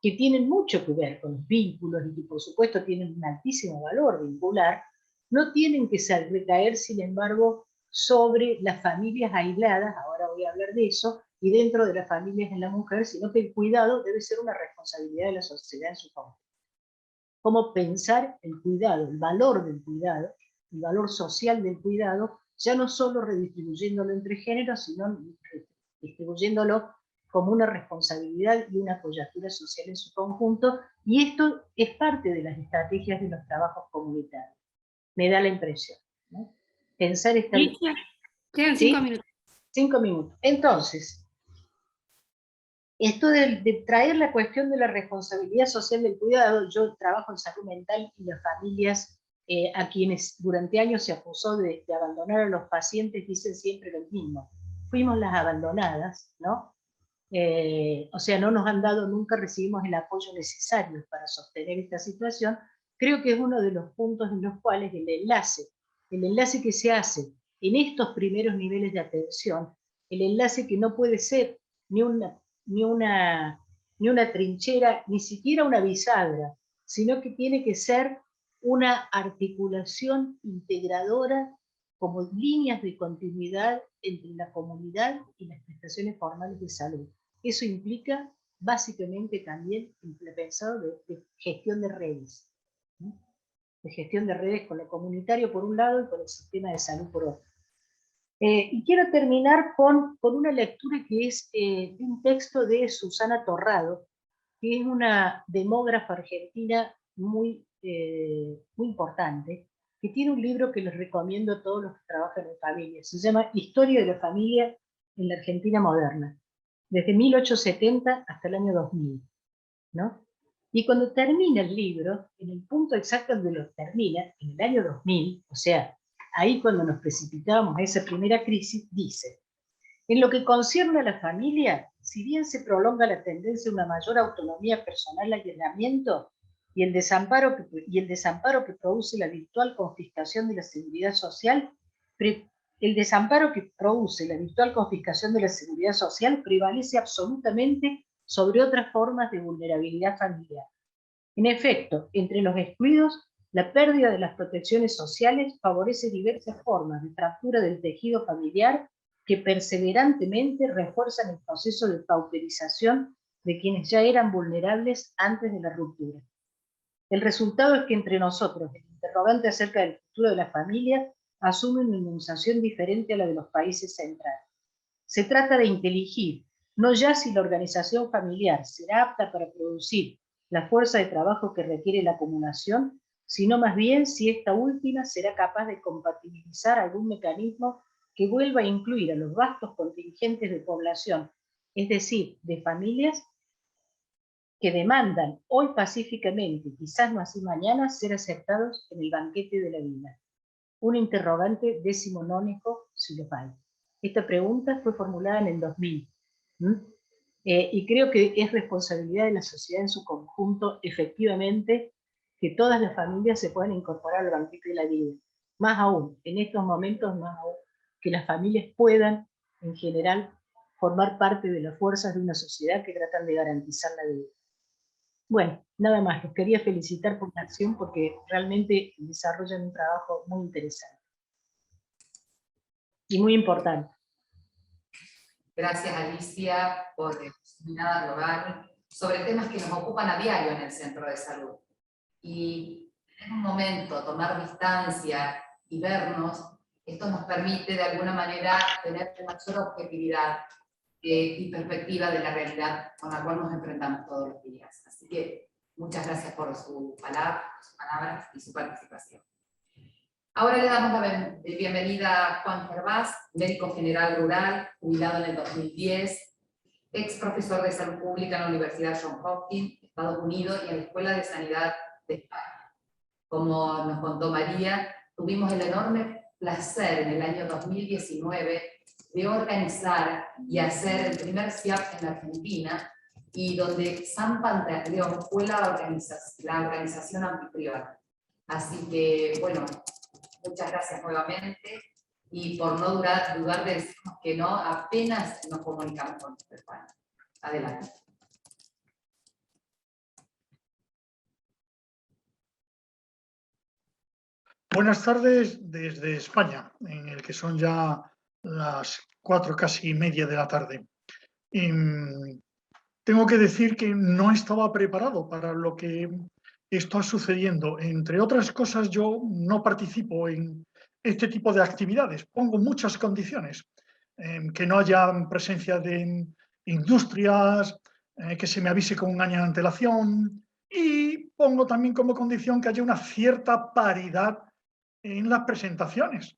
que tienen mucho que ver con los vínculos y que por supuesto tienen un altísimo valor vincular, no tienen que recaer, sin embargo, sobre las familias aisladas, ahora voy a hablar de eso, y dentro de las familias en la mujer, sino que el cuidado debe ser una responsabilidad de la sociedad en su conjunto. Cómo pensar el cuidado, el valor del cuidado, el valor social del cuidado, ya no solo redistribuyéndolo entre géneros, sino distribuyéndolo como una responsabilidad y una coyuntura social en su conjunto, y esto es parte de las estrategias de los trabajos comunitarios. Me da la impresión, ¿no? Pensar esta... Quedan 5 minutos. 5 minutos. Entonces, esto de traer la cuestión de la responsabilidad social del cuidado, yo trabajo en salud mental y las familias a quienes durante años se acusó de abandonar a los pacientes dicen siempre lo mismo. Fuimos las abandonadas, ¿no? O sea, no nos han dado, nunca recibimos el apoyo necesario para sostener esta situación. Creo que es uno de los puntos en los cuales el enlace que se hace en estos primeros niveles de atención, el enlace que no puede ser ni una trinchera, ni siquiera una bisagra, sino que tiene que ser una articulación integradora como líneas de continuidad entre la comunidad y las prestaciones formales de salud. Eso implica básicamente también el pensado de gestión de redes, ¿no? De gestión de redes con lo comunitario por un lado y con el sistema de salud por otro. Y quiero terminar con una lectura que es de un texto de Susana Torrado, que es una demógrafa argentina muy importante, que tiene un libro que les recomiendo a todos los que trabajan en familia. Se llama Historia de la familia en la Argentina moderna, desde 1870 hasta el año 2000, ¿no? Y cuando termina el libro, en el punto exacto donde lo termina, en el año 2000, o sea, ahí cuando nos precipitábamos a esa primera crisis, dice: en lo que concierne a la familia, si bien se prolonga la tendencia a una mayor autonomía personal y aislamiento, y el desamparo que produce la virtual confiscación de la seguridad social, prevalece absolutamente sobre otras formas de vulnerabilidad familiar. En efecto, entre los excluidos, la pérdida de las protecciones sociales favorece diversas formas de fractura del tejido familiar que perseverantemente refuerzan el proceso de pauperización de quienes ya eran vulnerables antes de la ruptura. El resultado es que entre nosotros, el interrogante acerca del futuro de la familia asume una enunciación diferente a la de los países centrales. Se trata de inteligir, no ya si la organización familiar será apta para producir la fuerza de trabajo que requiere la acumulación, sino más bien si esta última será capaz de compatibilizar algún mecanismo que vuelva a incluir a los vastos contingentes de población, es decir, de familias que demandan hoy pacíficamente, quizás no así mañana, ser aceptados en el banquete de la vida. Un interrogante decimonónico si los hay. Esta pregunta fue formulada en el 2000. Y creo que es responsabilidad de la sociedad en su conjunto, efectivamente, que todas las familias se puedan incorporar al banquete de la vida. Más aún, en estos momentos, más aún, que las familias puedan, en general, formar parte de las fuerzas de una sociedad que tratan de garantizar la vida. Bueno, nada más, los quería felicitar por la acción porque realmente desarrollan un trabajo muy interesante y muy importante. Gracias, Alicia, por su mirada global sobre temas que nos ocupan a diario en el centro de salud. Y en un momento tomar distancia y vernos, esto nos permite de alguna manera tener mayor objetividad y perspectiva de la realidad con la cual nos enfrentamos todos los días. Así que muchas gracias por sus palabras y su participación. Ahora le damos la bienvenida a Juan Gervás, médico general rural, jubilado en el 2010, ex profesor de salud pública en la Universidad Johns Hopkins, Estados Unidos, y en la Escuela de Sanidad de España. Como nos contó María, tuvimos el enorme placer en el año 2019 de organizar y hacer el primer SIAP en la Argentina, y donde San Pantaleón fue la organización anfitriona. Así que, bueno, muchas gracias nuevamente, y por no dudar de decirnos que no, apenas nos comunicamos con España. Adelante. Buenas tardes desde España, en el que son ya las 4 casi y media de la tarde. Tengo que decir que no estaba preparado para lo que está sucediendo. Entre otras cosas, yo no participo en este tipo de actividades. Pongo muchas condiciones. Que no haya presencia de industrias, que se me avise con un año de antelación, y pongo también como condición que haya una cierta paridad en las presentaciones.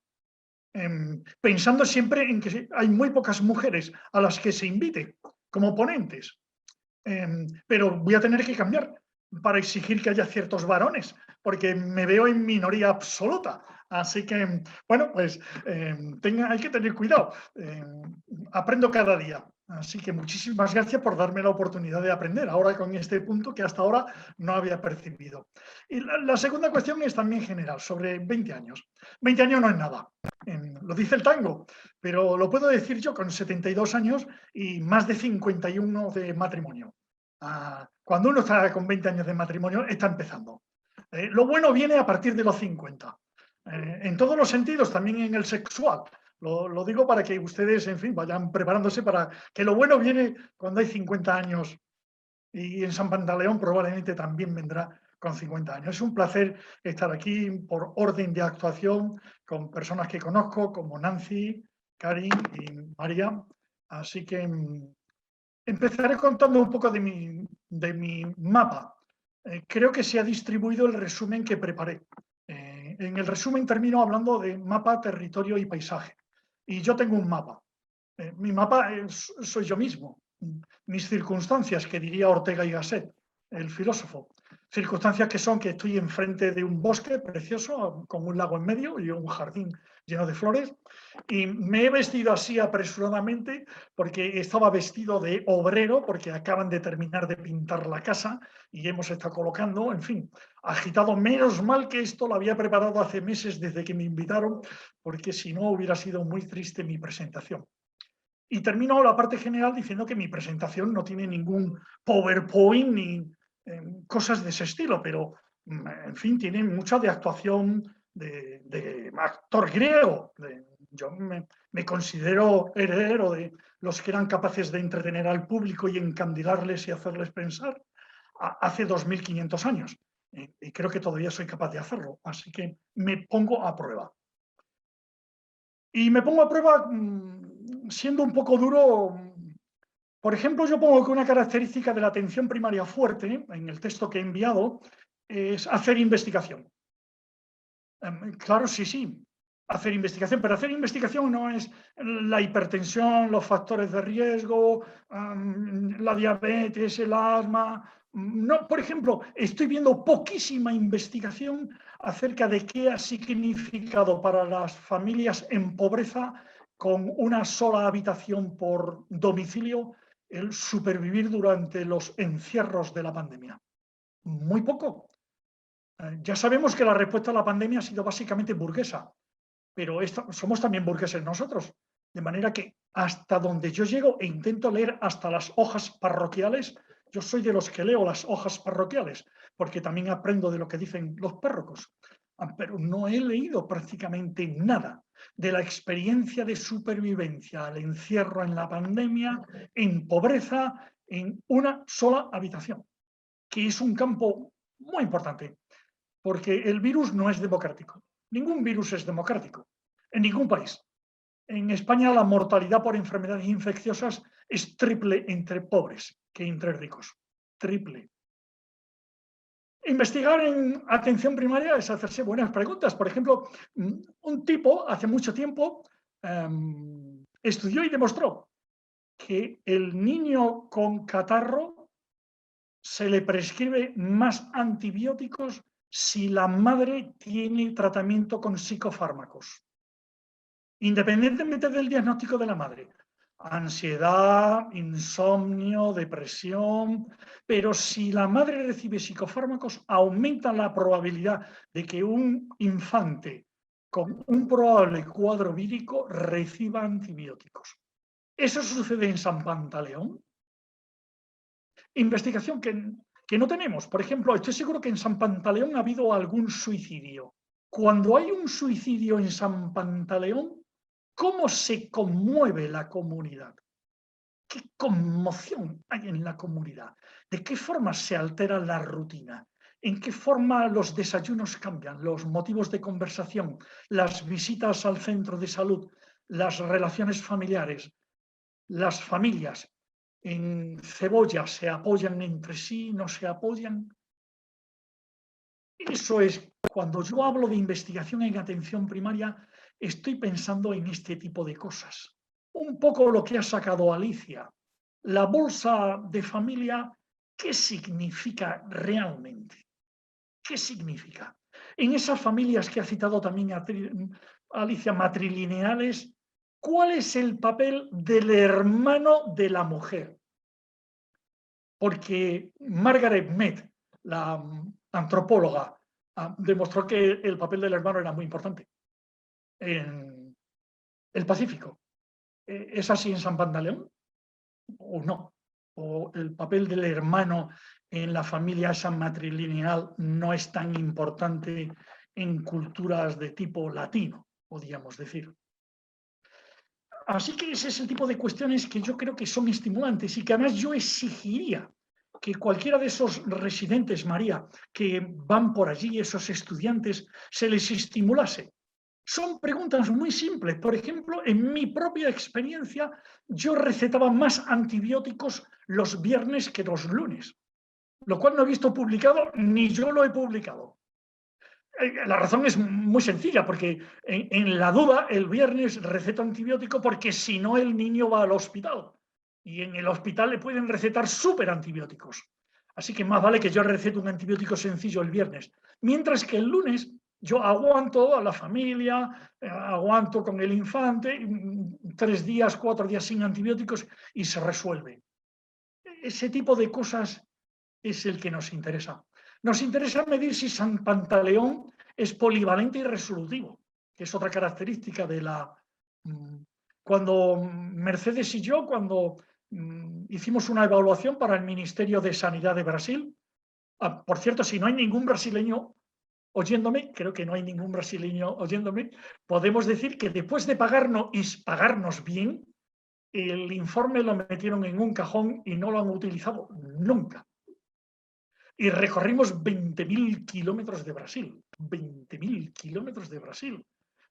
Pensando siempre en que hay muy pocas mujeres a las que se invite como ponentes. Pero voy a tener que cambiar para exigir que haya ciertos varones, porque me veo en minoría absoluta. Así que, bueno, pues hay que tener cuidado. Aprendo cada día. Así que muchísimas gracias por darme la oportunidad de aprender ahora con este punto que hasta ahora no había percibido. Y la segunda cuestión es también general, sobre 20 años. 20 años no es nada. Lo dice el tango, pero lo puedo decir yo con 72 años y más de 51 de matrimonio. Cuando uno está con 20 años de matrimonio, está empezando. Lo bueno viene a partir de los 50. En todos los sentidos, también en el sexual. Lo digo para que ustedes, en fin, vayan preparándose para que lo bueno viene cuando hay 50 años. Y en San Pantaleón probablemente también vendrá con 50 años. Es un placer estar aquí por orden de actuación con personas que conozco, como Nancy, Karin y María. Así que empezaré contando un poco de mi mapa. Creo que se ha distribuido el resumen que preparé. En el resumen termino hablando de mapa, territorio y paisaje. Y yo tengo un mapa. Mi mapa soy yo mismo. Mis circunstancias, que diría Ortega y Gasset, el filósofo. Circunstancias que son que estoy enfrente de un bosque precioso, con un lago en medio y un jardín lleno de flores, y me he vestido así apresuradamente porque estaba vestido de obrero, porque acaban de terminar de pintar la casa y hemos estado colocando, en fin, agitado. Menos mal que esto lo había preparado hace meses desde que me invitaron, porque si no hubiera sido muy triste mi presentación. Y termino la parte general diciendo que mi presentación no tiene ningún PowerPoint ni cosas de ese estilo, pero, en fin, tiene mucha de actuación de actor griego. Yo me considero heredero de los que eran capaces de entretener al público y encandilarles y hacerles pensar hace 2500 años. Y creo que todavía soy capaz de hacerlo, así que me pongo a prueba. Y me pongo a prueba siendo un poco duro. Por ejemplo, yo pongo que una característica de la atención primaria fuerte, en el texto que he enviado, es hacer investigación. Claro, sí, hacer investigación, pero hacer investigación no es la hipertensión, los factores de riesgo, la diabetes, el asma. No, por ejemplo, estoy viendo poquísima investigación acerca de qué ha significado para las familias en pobreza con una sola habitación por domicilio el supervivir durante los encierros de la pandemia. Muy poco. Ya sabemos que la respuesta a la pandemia ha sido básicamente burguesa, pero somos también burgueses nosotros. De manera que hasta donde yo llego e intento leer hasta las hojas parroquiales, yo soy de los que leo las hojas parroquiales, porque también aprendo de lo que dicen los párrocos. Pero no he leído prácticamente nada de la experiencia de supervivencia al encierro en la pandemia, en pobreza, en una sola habitación, que es un campo muy importante, porque el virus no es democrático. Ningún virus es democrático, en ningún país. En España la mortalidad por enfermedades infecciosas es triple entre pobres que entre ricos. Triple. Investigar en atención primaria es hacerse buenas preguntas. Por ejemplo, un tipo hace mucho tiempo estudió y demostró que el niño con catarro se le prescribe más antibióticos si la madre tiene tratamiento con psicofármacos, independientemente del diagnóstico de la madre. Ansiedad, insomnio, depresión, pero si la madre recibe psicofármacos, aumenta la probabilidad de que un infante con un probable cuadro vírico reciba antibióticos. Eso sucede en San Pantaleón. Investigación que no tenemos. Por ejemplo, estoy seguro que en San Pantaleón ha habido algún suicidio. Cuando hay un suicidio en San Pantaleón, ¿cómo se conmueve la comunidad? ¿Qué conmoción hay en la comunidad? ¿De qué forma se altera la rutina? ¿En qué forma los desayunos cambian? Los motivos de conversación, las visitas al centro de salud, las relaciones familiares, las familias. En Cebolla se apoyan entre sí, no se apoyan. Eso es, cuando yo hablo de investigación en atención primaria, estoy pensando en este tipo de cosas. Un poco lo que ha sacado Alicia. La bolsa de familia, ¿qué significa realmente? ¿Qué significa? En esas familias que ha citado también Alicia, matrilineales, ¿cuál es el papel del hermano de la mujer? Porque Margaret Mead, la antropóloga, demostró que el papel del hermano era muy importante en el Pacífico. ¿Es así en San Pantaleón o no? ¿O el papel del hermano en la familia esa matrilineal no es tan importante en culturas de tipo latino, podríamos decir? Así que ese es el tipo de cuestiones que yo creo que son estimulantes y que además yo exigiría que cualquiera de esos residentes, María, que van por allí, esos estudiantes, se les estimulase. Son preguntas muy simples. Por ejemplo, en mi propia experiencia, yo recetaba más antibióticos los viernes que los lunes, lo cual no he visto publicado, ni yo lo he publicado. La razón es muy sencilla, porque en la duda el viernes receto antibiótico porque si no el niño va al hospital y en el hospital le pueden recetar súper antibióticos. Así que más vale que yo recete un antibiótico sencillo el viernes. Mientras que el lunes yo aguanto a la familia, aguanto con el infante, 3 días, 4 días sin antibióticos y se resuelve. Ese tipo de cosas es el que nos interesa. Nos interesa medir si San Pantaleón es polivalente y resolutivo, que es otra característica de la... Cuando Mercedes y yo, cuando hicimos una evaluación para el Ministerio de Sanidad de Brasil, por cierto, si no hay ningún brasileño oyéndome, creo que no hay ningún brasileño oyéndome, podemos decir que después de pagarnos bien, el informe lo metieron en un cajón y no lo han utilizado nunca. Y recorrimos 20.000 kilómetros de Brasil, 20.000 kilómetros de Brasil,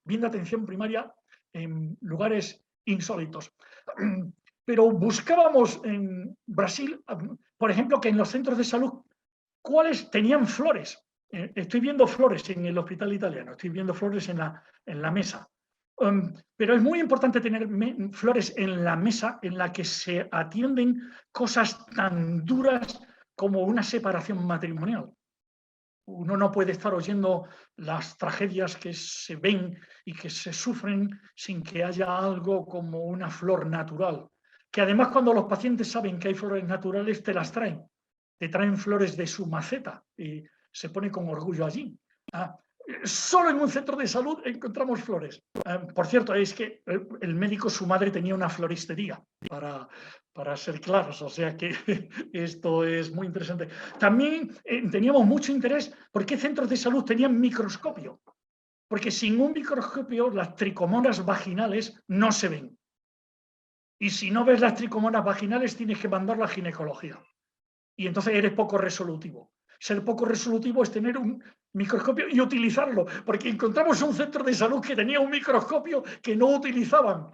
viendo atención primaria en lugares insólitos. Pero buscábamos en Brasil, por ejemplo, que en los centros de salud, ¿cuáles tenían flores? Estoy viendo flores en el hospital italiano, estoy viendo flores en la mesa. Pero es muy importante tener flores en la mesa en la que se atienden cosas tan duras como una separación matrimonial. Uno no puede estar oyendo las tragedias que se ven y que se sufren sin que haya algo como una flor natural. Que además cuando los pacientes saben que hay flores naturales, te las traen. Te traen flores de su maceta y se pone con orgullo allí. Solo en un centro de salud encontramos flores. Por cierto, es que el médico, su madre tenía una floristería, para ser claros, o sea que esto es muy interesante. También teníamos mucho interés por qué centros de salud tenían microscopio, porque sin un microscopio las tricomonas vaginales no se ven. Y si no ves las tricomonas vaginales tienes que mandarlo a ginecología. Y entonces eres poco resolutivo. Ser poco resolutivo es tener un microscopio y utilizarlo, porque encontramos un centro de salud que tenía un microscopio que no utilizaban.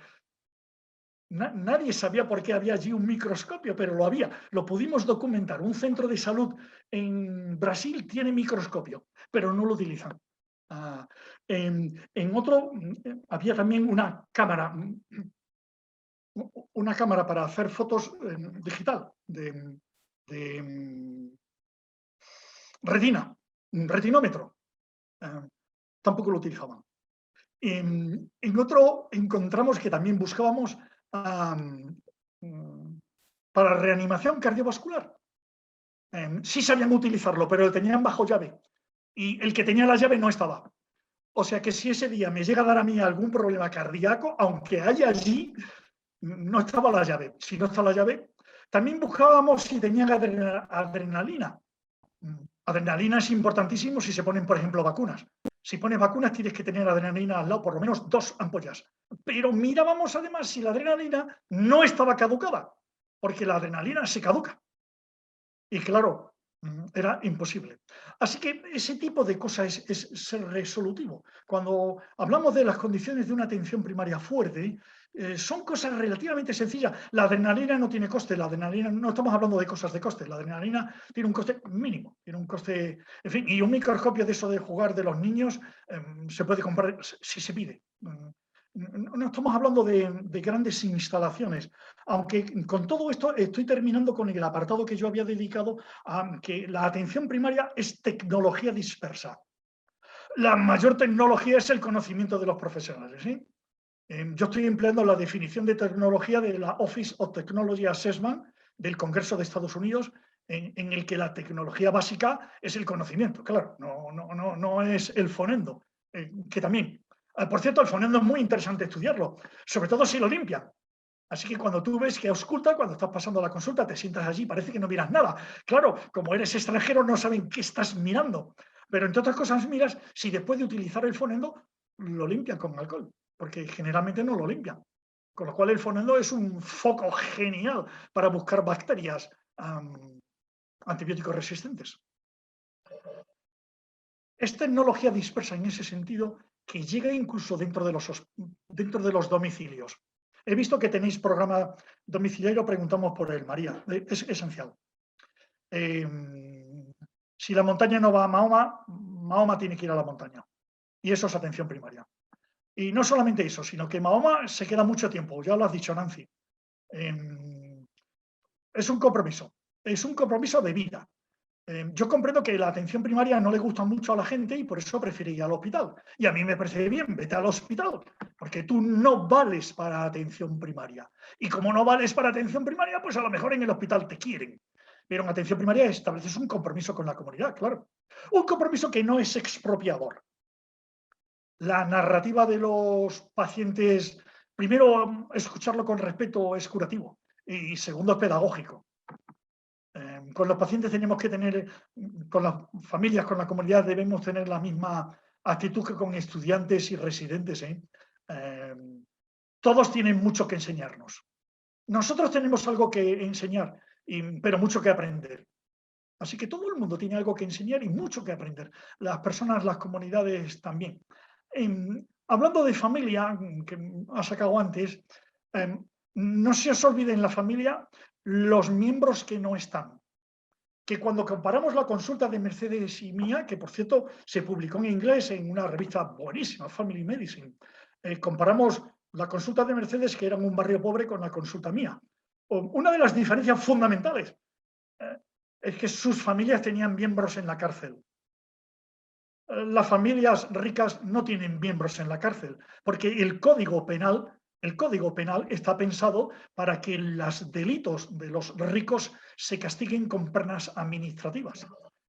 Nadie sabía por qué había allí un microscopio, pero lo había. Lo pudimos documentar. Un centro de salud en Brasil tiene microscopio, pero no lo utilizan. En otro había también una cámara para hacer fotos digital de retina, un retinómetro. Tampoco lo utilizaban. En otro encontramos que también buscábamos para reanimación cardiovascular. Sí sabían utilizarlo, pero lo tenían bajo llave. Y el que tenía la llave no estaba. O sea que si ese día me llega a dar a mí algún problema cardíaco, aunque haya allí, no estaba la llave. Si no está la llave, también buscábamos si tenían adrenalina. Adrenalina es importantísimo si se ponen, por ejemplo, vacunas. Si pones vacunas tienes que tener adrenalina al lado, por lo menos 2 ampollas. Pero mirábamos además si la adrenalina no estaba caducada, porque la adrenalina se caduca. Y claro, era imposible. Así que ese tipo de cosas es ser resolutivo. Cuando hablamos de las condiciones de una atención primaria fuerte, son cosas relativamente sencillas. La adrenalina no tiene coste, la adrenalina, no estamos hablando de cosas de coste, la adrenalina tiene un coste mínimo, tiene un coste, en fin, y un microscopio de eso de jugar de los niños se puede comprar si se pide. No estamos hablando de grandes instalaciones, aunque con todo esto estoy terminando con el apartado que yo había dedicado a que la atención primaria es tecnología dispersa. La mayor tecnología es el conocimiento de los profesionales, ¿sí? Yo estoy empleando la definición de tecnología de la Office of Technology Assessment del Congreso de Estados Unidos, en el que la tecnología básica es el conocimiento, claro, no es el fonendo, que también. Por cierto, el fonendo es muy interesante estudiarlo, sobre todo si lo limpian. Así que cuando tú ves que ausculta, cuando estás pasando la consulta, te sientas allí, parece que no miras nada. Claro, como eres extranjero no saben qué estás mirando, pero entre otras cosas miras si después de utilizar el fonendo lo limpian con alcohol, porque generalmente no lo limpian. Con lo cual el fonendo es un foco genial para buscar bacterias antibióticos resistentes. Es tecnología dispersa en ese sentido que llega incluso dentro de los domicilios. He visto que tenéis programa domiciliario, preguntamos por él, María, es esencial. Si la montaña no va a Mahoma, Mahoma tiene que ir a la montaña. Y eso es atención primaria. Y no solamente eso, sino que Mahoma se queda mucho tiempo, ya lo has dicho, Nancy. Es un compromiso de vida. Yo comprendo que la atención primaria no le gusta mucho a la gente y por eso prefiere ir al hospital. Y a mí me parece bien, vete al hospital, porque tú no vales para atención primaria. Y como no vales para atención primaria, pues a lo mejor en el hospital te quieren. Pero en atención primaria estableces un compromiso con la comunidad, claro. Un compromiso que no es expropiador. La narrativa de los pacientes, primero, escucharlo con respeto es curativo y segundo, es pedagógico. Con los pacientes tenemos que tener, con las familias, con la comunidad, debemos tener la misma actitud que con estudiantes y residentes. Todos tienen mucho que enseñarnos. Nosotros tenemos algo que enseñar, pero mucho que aprender. Así que todo el mundo tiene algo que enseñar y mucho que aprender. Las personas, las comunidades también. Hablando de familia, que ha sacado antes, no se os olvide en la familia los miembros que no están. Que cuando comparamos la consulta de Mercedes y mía, que por cierto se publicó en inglés en una revista buenísima, Family Medicine, comparamos la consulta de Mercedes, que era en un barrio pobre, con la consulta mía. Una de las diferencias fundamentales es que sus familias tenían miembros en la cárcel. las familias ricas no tienen miembros en la cárcel, porque el Código Penal está pensado para que los delitos de los ricos se castiguen con penas administrativas.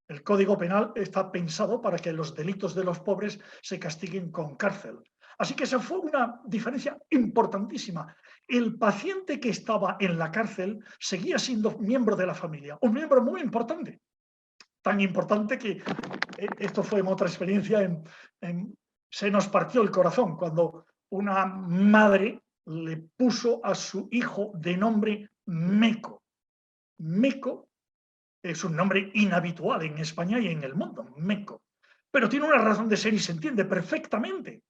El Código Penal está pensado para que los delitos de los pobres se castiguen con cárcel. Así que esa fue una diferencia importantísima. El paciente que estaba en la cárcel seguía siendo miembro de la familia, un miembro muy importante. Tan importante que esto fue en otra experiencia, se nos partió el corazón cuando una madre le puso a su hijo de nombre Meco. Meco es un nombre inhabitual en España y en el mundo, Meco. Pero tiene una razón de ser y se entiende perfectamente.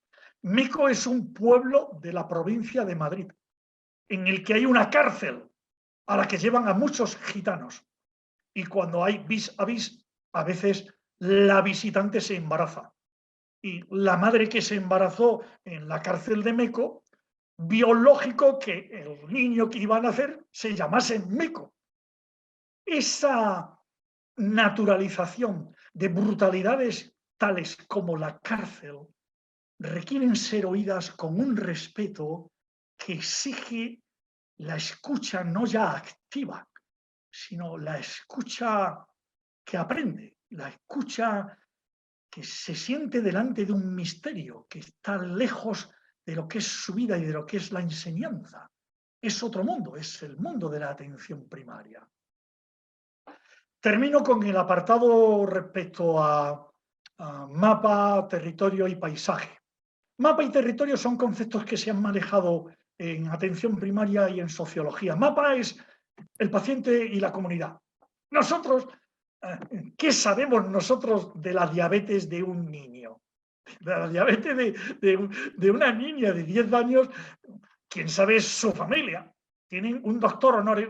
Meco es un pueblo de la provincia de Madrid, en el que hay una cárcel a la que llevan a muchos gitanos. Y cuando hay vis a vis, a veces la visitante se embaraza. Y la madre que se embarazó en la cárcel de Meco vio lógico que el niño que iba a nacer se llamase Meco. Esa naturalización de brutalidades tales como la cárcel requieren ser oídas con un respeto que exige la escucha no ya activa, sino la escucha que aprende, la escucha que se siente delante de un misterio, que está lejos de lo que es su vida y de lo que es la enseñanza. Es otro mundo, es el mundo de la atención primaria. Termino con el apartado respecto a mapa, territorio y paisaje. Mapa y territorio son conceptos que se han manejado en atención primaria y en sociología. Mapa es el paciente y la comunidad. Nosotros, ¿qué sabemos nosotros de la diabetes de un niño? De la diabetes de una niña de 10 años, ¿quién sabe es su familia? Tienen un doctor honoris,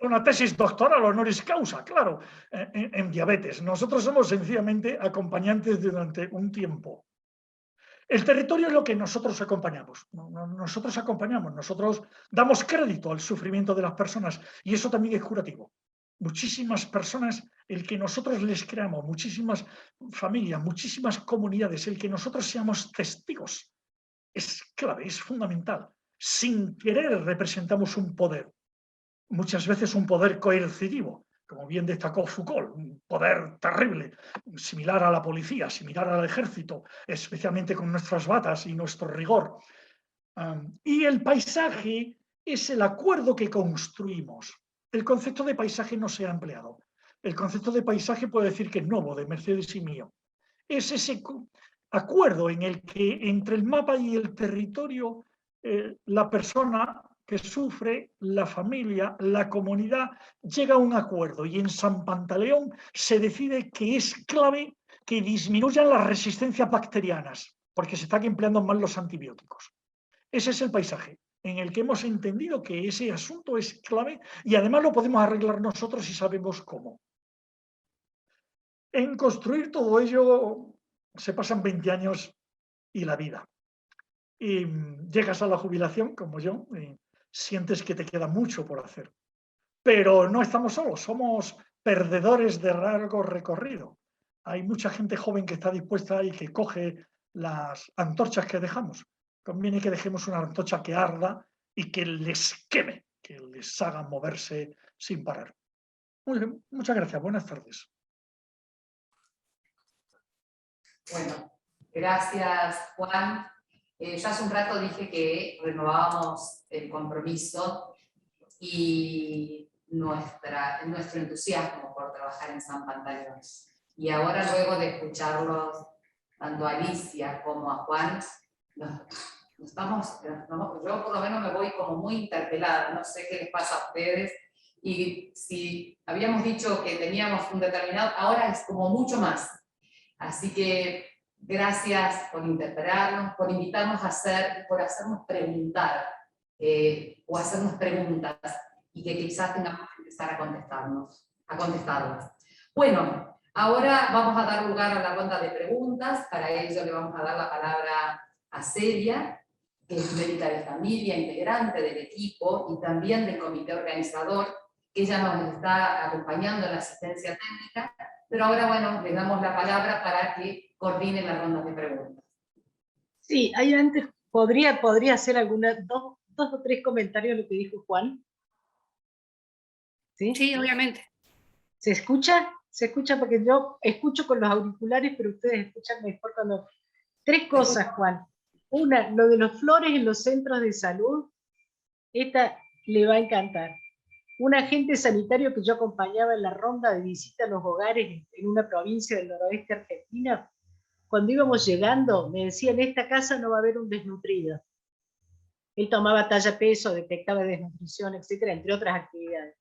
una tesis doctoral honoris causa, claro, en diabetes. Nosotros somos sencillamente acompañantes durante un tiempo. El territorio es lo que nosotros acompañamos. Nosotros acompañamos, nosotros damos crédito al sufrimiento de las personas y eso también es curativo. Muchísimas personas, el que nosotros les creamos, muchísimas familias, muchísimas comunidades, el que nosotros seamos testigos es clave, es fundamental. Sin querer representamos un poder, muchas veces un poder coercitivo, como bien destacó Foucault, un poder terrible, similar a la policía, similar al ejército, especialmente con nuestras batas y nuestro rigor. Y el paisaje es el acuerdo que construimos. El concepto de paisaje no se ha empleado. El concepto de paisaje puede decir que es nuevo, de Mercedes y mío. Es ese acuerdo en el que entre el mapa y el territorio la persona que sufre, la familia, la comunidad, llega a un acuerdo y en San Pantaleón se decide que es clave que disminuyan las resistencias bacterianas porque se están empleando mal los antibióticos. Ese es el paisaje en el que hemos entendido que ese asunto es clave y además lo podemos arreglar nosotros si sabemos cómo. En construir todo ello se pasan 20 años y la vida. Y llegas a la jubilación, como yo, y sientes que te queda mucho por hacer. Pero no estamos solos, somos perdedores de largo recorrido. Hay mucha gente joven que está dispuesta y que coge las antorchas que dejamos. Conviene que dejemos una antorcha que arda y que les queme, que les haga moverse sin parar. Muy bien, muchas gracias, buenas tardes. Bueno, gracias Juan. Yo hace un rato dije que renovábamos el compromiso y nuestro entusiasmo por trabajar en San Pantaleón. Y ahora, luego de escucharlos, tanto a Alicia como a Juan, yo por lo menos me voy como muy interpelada, no sé qué les pasa a ustedes, y si habíamos dicho que teníamos un determinado, ahora es como mucho más. Así que gracias por interpelarnos, por invitarnos a hacer, por hacernos preguntar, o hacernos preguntas, y que quizás tengamos que empezar a contestarlas. Bueno, ahora vamos a dar lugar a la ronda de preguntas. Para ello le vamos a dar la palabra a Celia, que es médica de familia, integrante del equipo y también del comité organizador, que ella nos está acompañando en la asistencia técnica, Pero ahora, bueno, le damos la palabra para que coordine las rondas de preguntas. Sí, ahí antes podría hacer dos o tres comentarios a lo que dijo Juan. ¿Sí? Sí, obviamente. ¿Se escucha? Se escucha porque yo escucho con los auriculares, pero ustedes escuchan mejor cuando... Tres cosas, Juan. Una, lo de los flores en los centros de salud, esta le va a encantar. Un agente sanitario que yo acompañaba en la ronda de visita a los hogares en una provincia del noroeste argentina, cuando íbamos llegando, me decía, en esta casa no va a haber un desnutrido. Él tomaba talla peso, detectaba desnutrición, etcétera, entre otras actividades.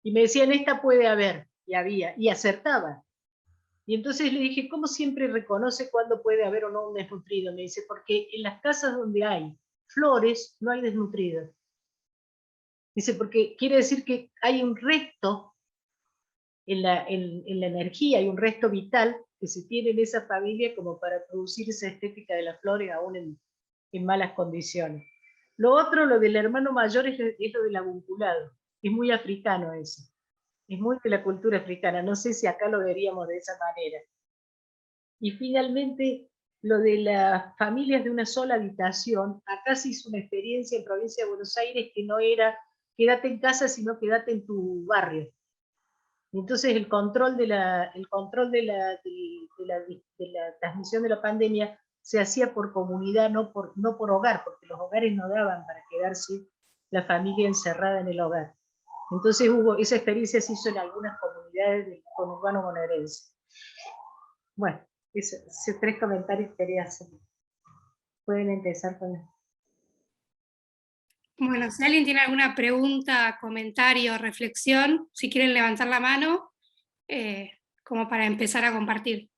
Y me decía, en esta puede haber, y había, y acertaba. Y entonces le dije, ¿cómo siempre reconoce cuándo puede haber o no un desnutrido? Me dice, porque en las casas donde hay flores no hay desnutridos. Dice, porque quiere decir que hay un resto en la energía, hay un resto vital que se tiene en esa familia como para producir esa estética de las flores aún en malas condiciones. Lo otro, lo del hermano mayor, es lo del avunculado. Es muy africano eso. Es muy de la cultura africana. No sé si acá lo veríamos de esa manera. Y finalmente, lo de las familias de una sola habitación. Acá se hizo una experiencia en provincia de Buenos Aires que no era quédate en casa, sino quédate en tu barrio. Entonces el control de la transmisión de la pandemia se hacía por comunidad, no por hogar, porque los hogares no daban para quedarse la familia encerrada en el hogar. Entonces esa experiencia se hizo en algunas comunidades del conurbano bonaerense. Bueno, esos tres comentarios quería hacer. Pueden empezar con eso. Bueno, si alguien tiene alguna pregunta, comentario, reflexión, si quieren levantar la mano, como para empezar a compartir.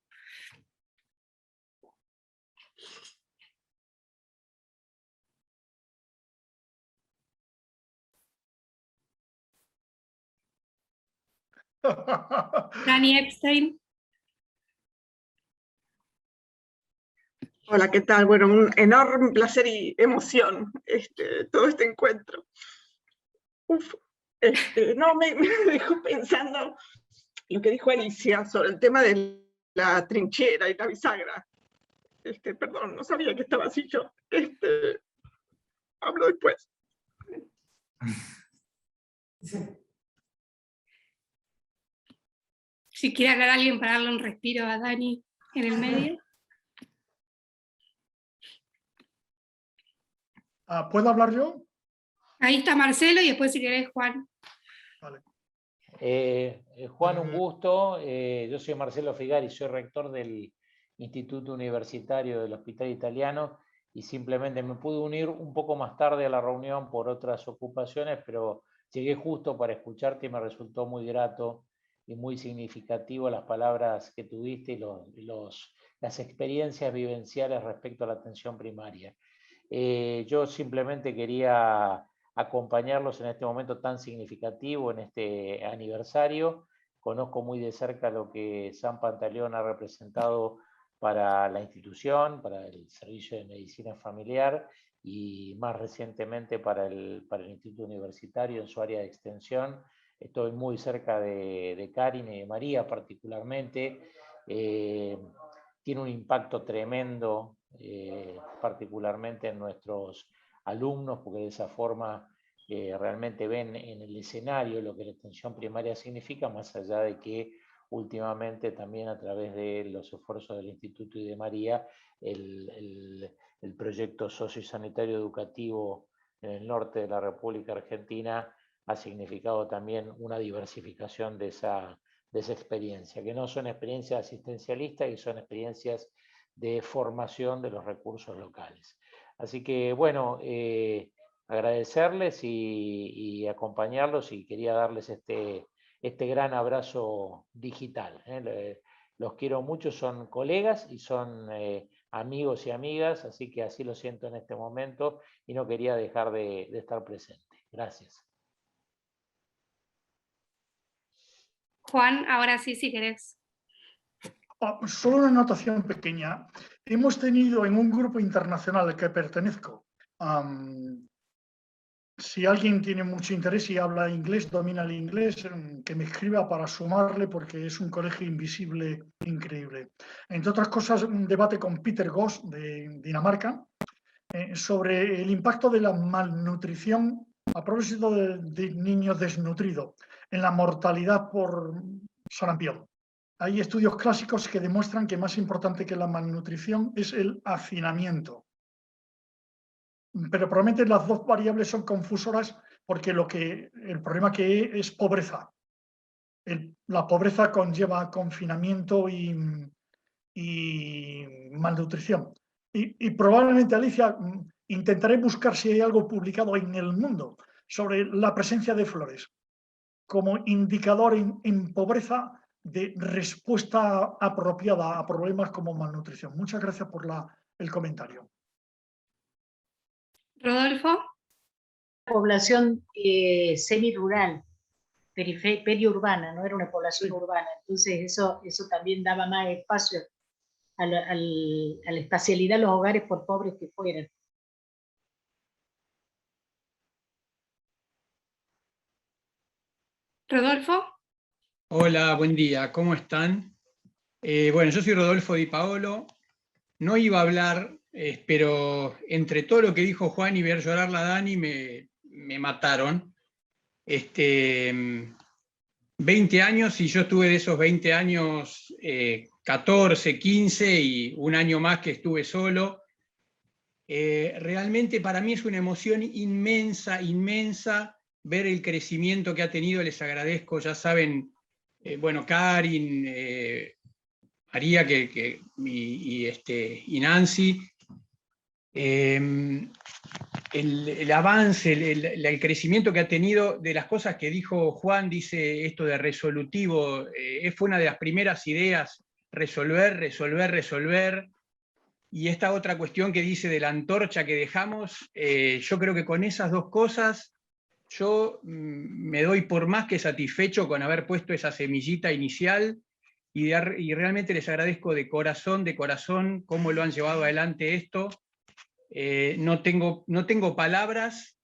Dani Epstein. Hola, ¿qué tal? Bueno, un enorme placer y emoción todo este encuentro. No, me dejó pensando lo que dijo Alicia sobre el tema de la trinchera y la bisagra. Perdón, no sabía que estaba así yo. Hablo después. Si quiere hablar alguien para darle un respiro a Dani en el medio. ¿Puedo hablar yo? Ahí está Marcelo y después si querés Juan. Vale. Juan, un gusto. Yo soy Marcelo Figari, soy rector del Instituto Universitario del Hospital Italiano y simplemente me pude unir un poco más tarde a la reunión por otras ocupaciones, pero llegué justo para escucharte y me resultó muy grato y muy significativo las palabras que tuviste y las experiencias vivenciales respecto a la atención primaria. Yo simplemente quería acompañarlos en este momento tan significativo, en este aniversario. Conozco muy de cerca lo que San Pantaleón ha representado para la institución, para el Servicio de Medicina Familiar y más recientemente para el Instituto Universitario en su área de extensión. Estoy muy cerca de Karin y de María particularmente. Tiene un impacto tremendo, particularmente en nuestros alumnos, porque de esa forma realmente ven en el escenario lo que la atención primaria significa, más allá de que últimamente también a través de los esfuerzos del Instituto y de María, el proyecto sociosanitario educativo en el norte de la República Argentina ha significado también una diversificación de esa experiencia, que no son experiencias asistencialistas y son experiencias de formación de los recursos locales. Así que, bueno, agradecerles y acompañarlos y quería darles este gran abrazo digital. Los quiero mucho, son colegas y son amigos y amigas, así que así lo siento en este momento y no quería dejar de estar presente. Gracias. Juan, ahora sí, si querés. Solo una anotación pequeña. Hemos tenido en un grupo internacional al que pertenezco Si alguien tiene mucho interés y habla inglés, domina el inglés, que me escriba para sumarle, porque es un colegio invisible increíble. Entre otras cosas, un debate con Peter Goss de Dinamarca sobre el impacto de la malnutrición a propósito de niños desnutridos en la mortalidad por sarampión. Hay estudios clásicos que demuestran que más importante que la malnutrición es el hacinamiento. Pero probablemente las dos variables son confusoras porque el problema que es pobreza. La pobreza conlleva confinamiento y malnutrición. Y probablemente, Alicia, intentaré buscar si hay algo publicado en El Mundo sobre la presencia de flores como indicador en pobreza de respuesta apropiada a problemas como malnutrición. Muchas gracias por el comentario. Rodolfo. Población semirural, periurbana, no era una población urbana. Entonces eso también daba más espacio a la espacialidad de los hogares, por pobres que fueran. Rodolfo. Hola, buen día, ¿cómo están? Bueno, yo soy Rodolfo Di Paolo. No iba a hablar, pero entre todo lo que dijo Juan y ver llorar la Dani me mataron. 20 años, y yo estuve de esos 20 años 14, 15 y un año más que estuve solo. Realmente para mí es una emoción inmensa, inmensa ver el crecimiento que ha tenido. Les agradezco, ya saben, bueno, Karin, María y Nancy, el avance, el crecimiento que ha tenido de las cosas que dijo Juan. Dice esto de resolutivo, fue una de las primeras ideas, resolver, resolver, resolver. Y esta otra cuestión que dice de la antorcha que dejamos, yo creo que con esas dos cosas yo me doy por más que satisfecho con haber puesto esa semillita inicial, y realmente les agradezco de corazón cómo lo han llevado adelante esto. No tengo palabras,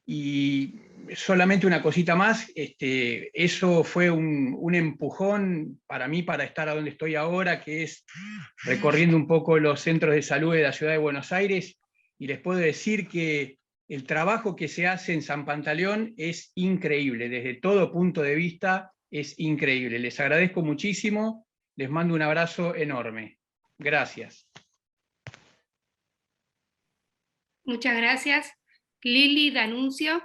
y solamente una cosita más, eso fue un empujón para mí para estar a donde estoy ahora, que es recorriendo un poco los centros de salud de la ciudad de Buenos Aires, y les puedo decir que el trabajo que se hace en San Pantaleón es increíble, desde todo punto de vista es increíble. Les agradezco muchísimo, les mando un abrazo enorme. Gracias. Muchas gracias. Lili D'Annunzio.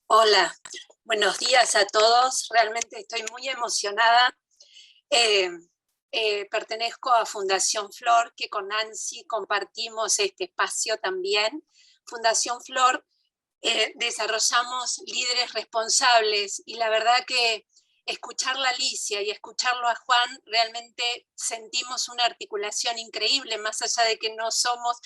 Hola, buenos días a todos. Realmente estoy muy emocionada. Pertenezco a Fundación Flor, que con Nancy compartimos este espacio también. Fundación Flor, desarrollamos líderes responsables, y la verdad que escucharla a Alicia y escucharlo a Juan, realmente sentimos una articulación increíble, más allá de que no somos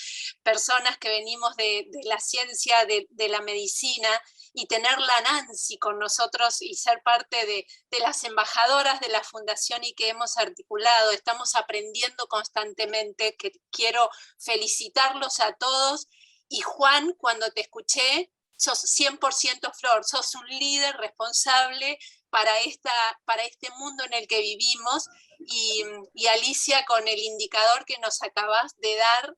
personas que venimos de la ciencia, de la medicina, y tenerla a Nancy con nosotros y ser parte de las embajadoras de la Fundación y que hemos articulado. Estamos aprendiendo constantemente, que quiero felicitarlos a todos. Y Juan, cuando te escuché, sos 100% Flor, sos un líder responsable para este mundo en el que vivimos, y Alicia, con el indicador que nos acabas de dar,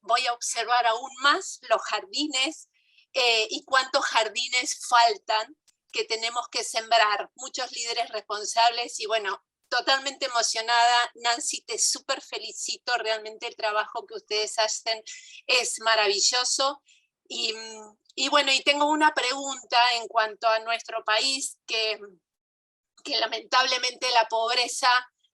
voy a observar aún más los jardines, y cuántos jardines faltan que tenemos que sembrar, muchos líderes responsables. Y bueno, totalmente emocionada. Nancy, te súper felicito, realmente el trabajo que ustedes hacen es maravilloso. Y bueno, y tengo una pregunta en cuanto a nuestro país, que lamentablemente la pobreza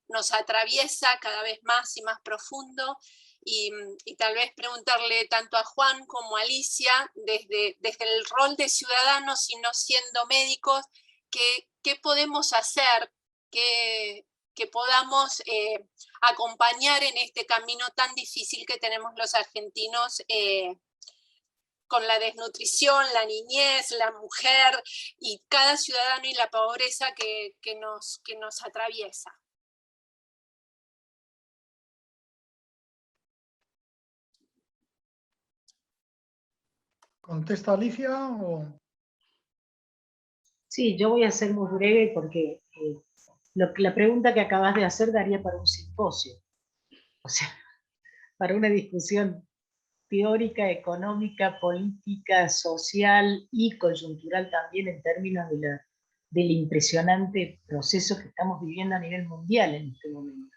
nos atraviesa cada vez más y más profundo, y tal vez preguntarle tanto a Juan como a Alicia, desde el rol de ciudadanos y no siendo médicos, ¿qué podemos hacer que podamos acompañar en este camino tan difícil que tenemos los argentinos, con la desnutrición, la niñez, la mujer y cada ciudadano, y la pobreza que nos atraviesa? ¿Contesta Alicia o...? Sí, yo voy a ser muy breve porque la pregunta que acabas de hacer daría para un simposio. O sea, para una discusión teórica, económica, política, social y coyuntural también en términos del impresionante proceso que estamos viviendo a nivel mundial en este momento.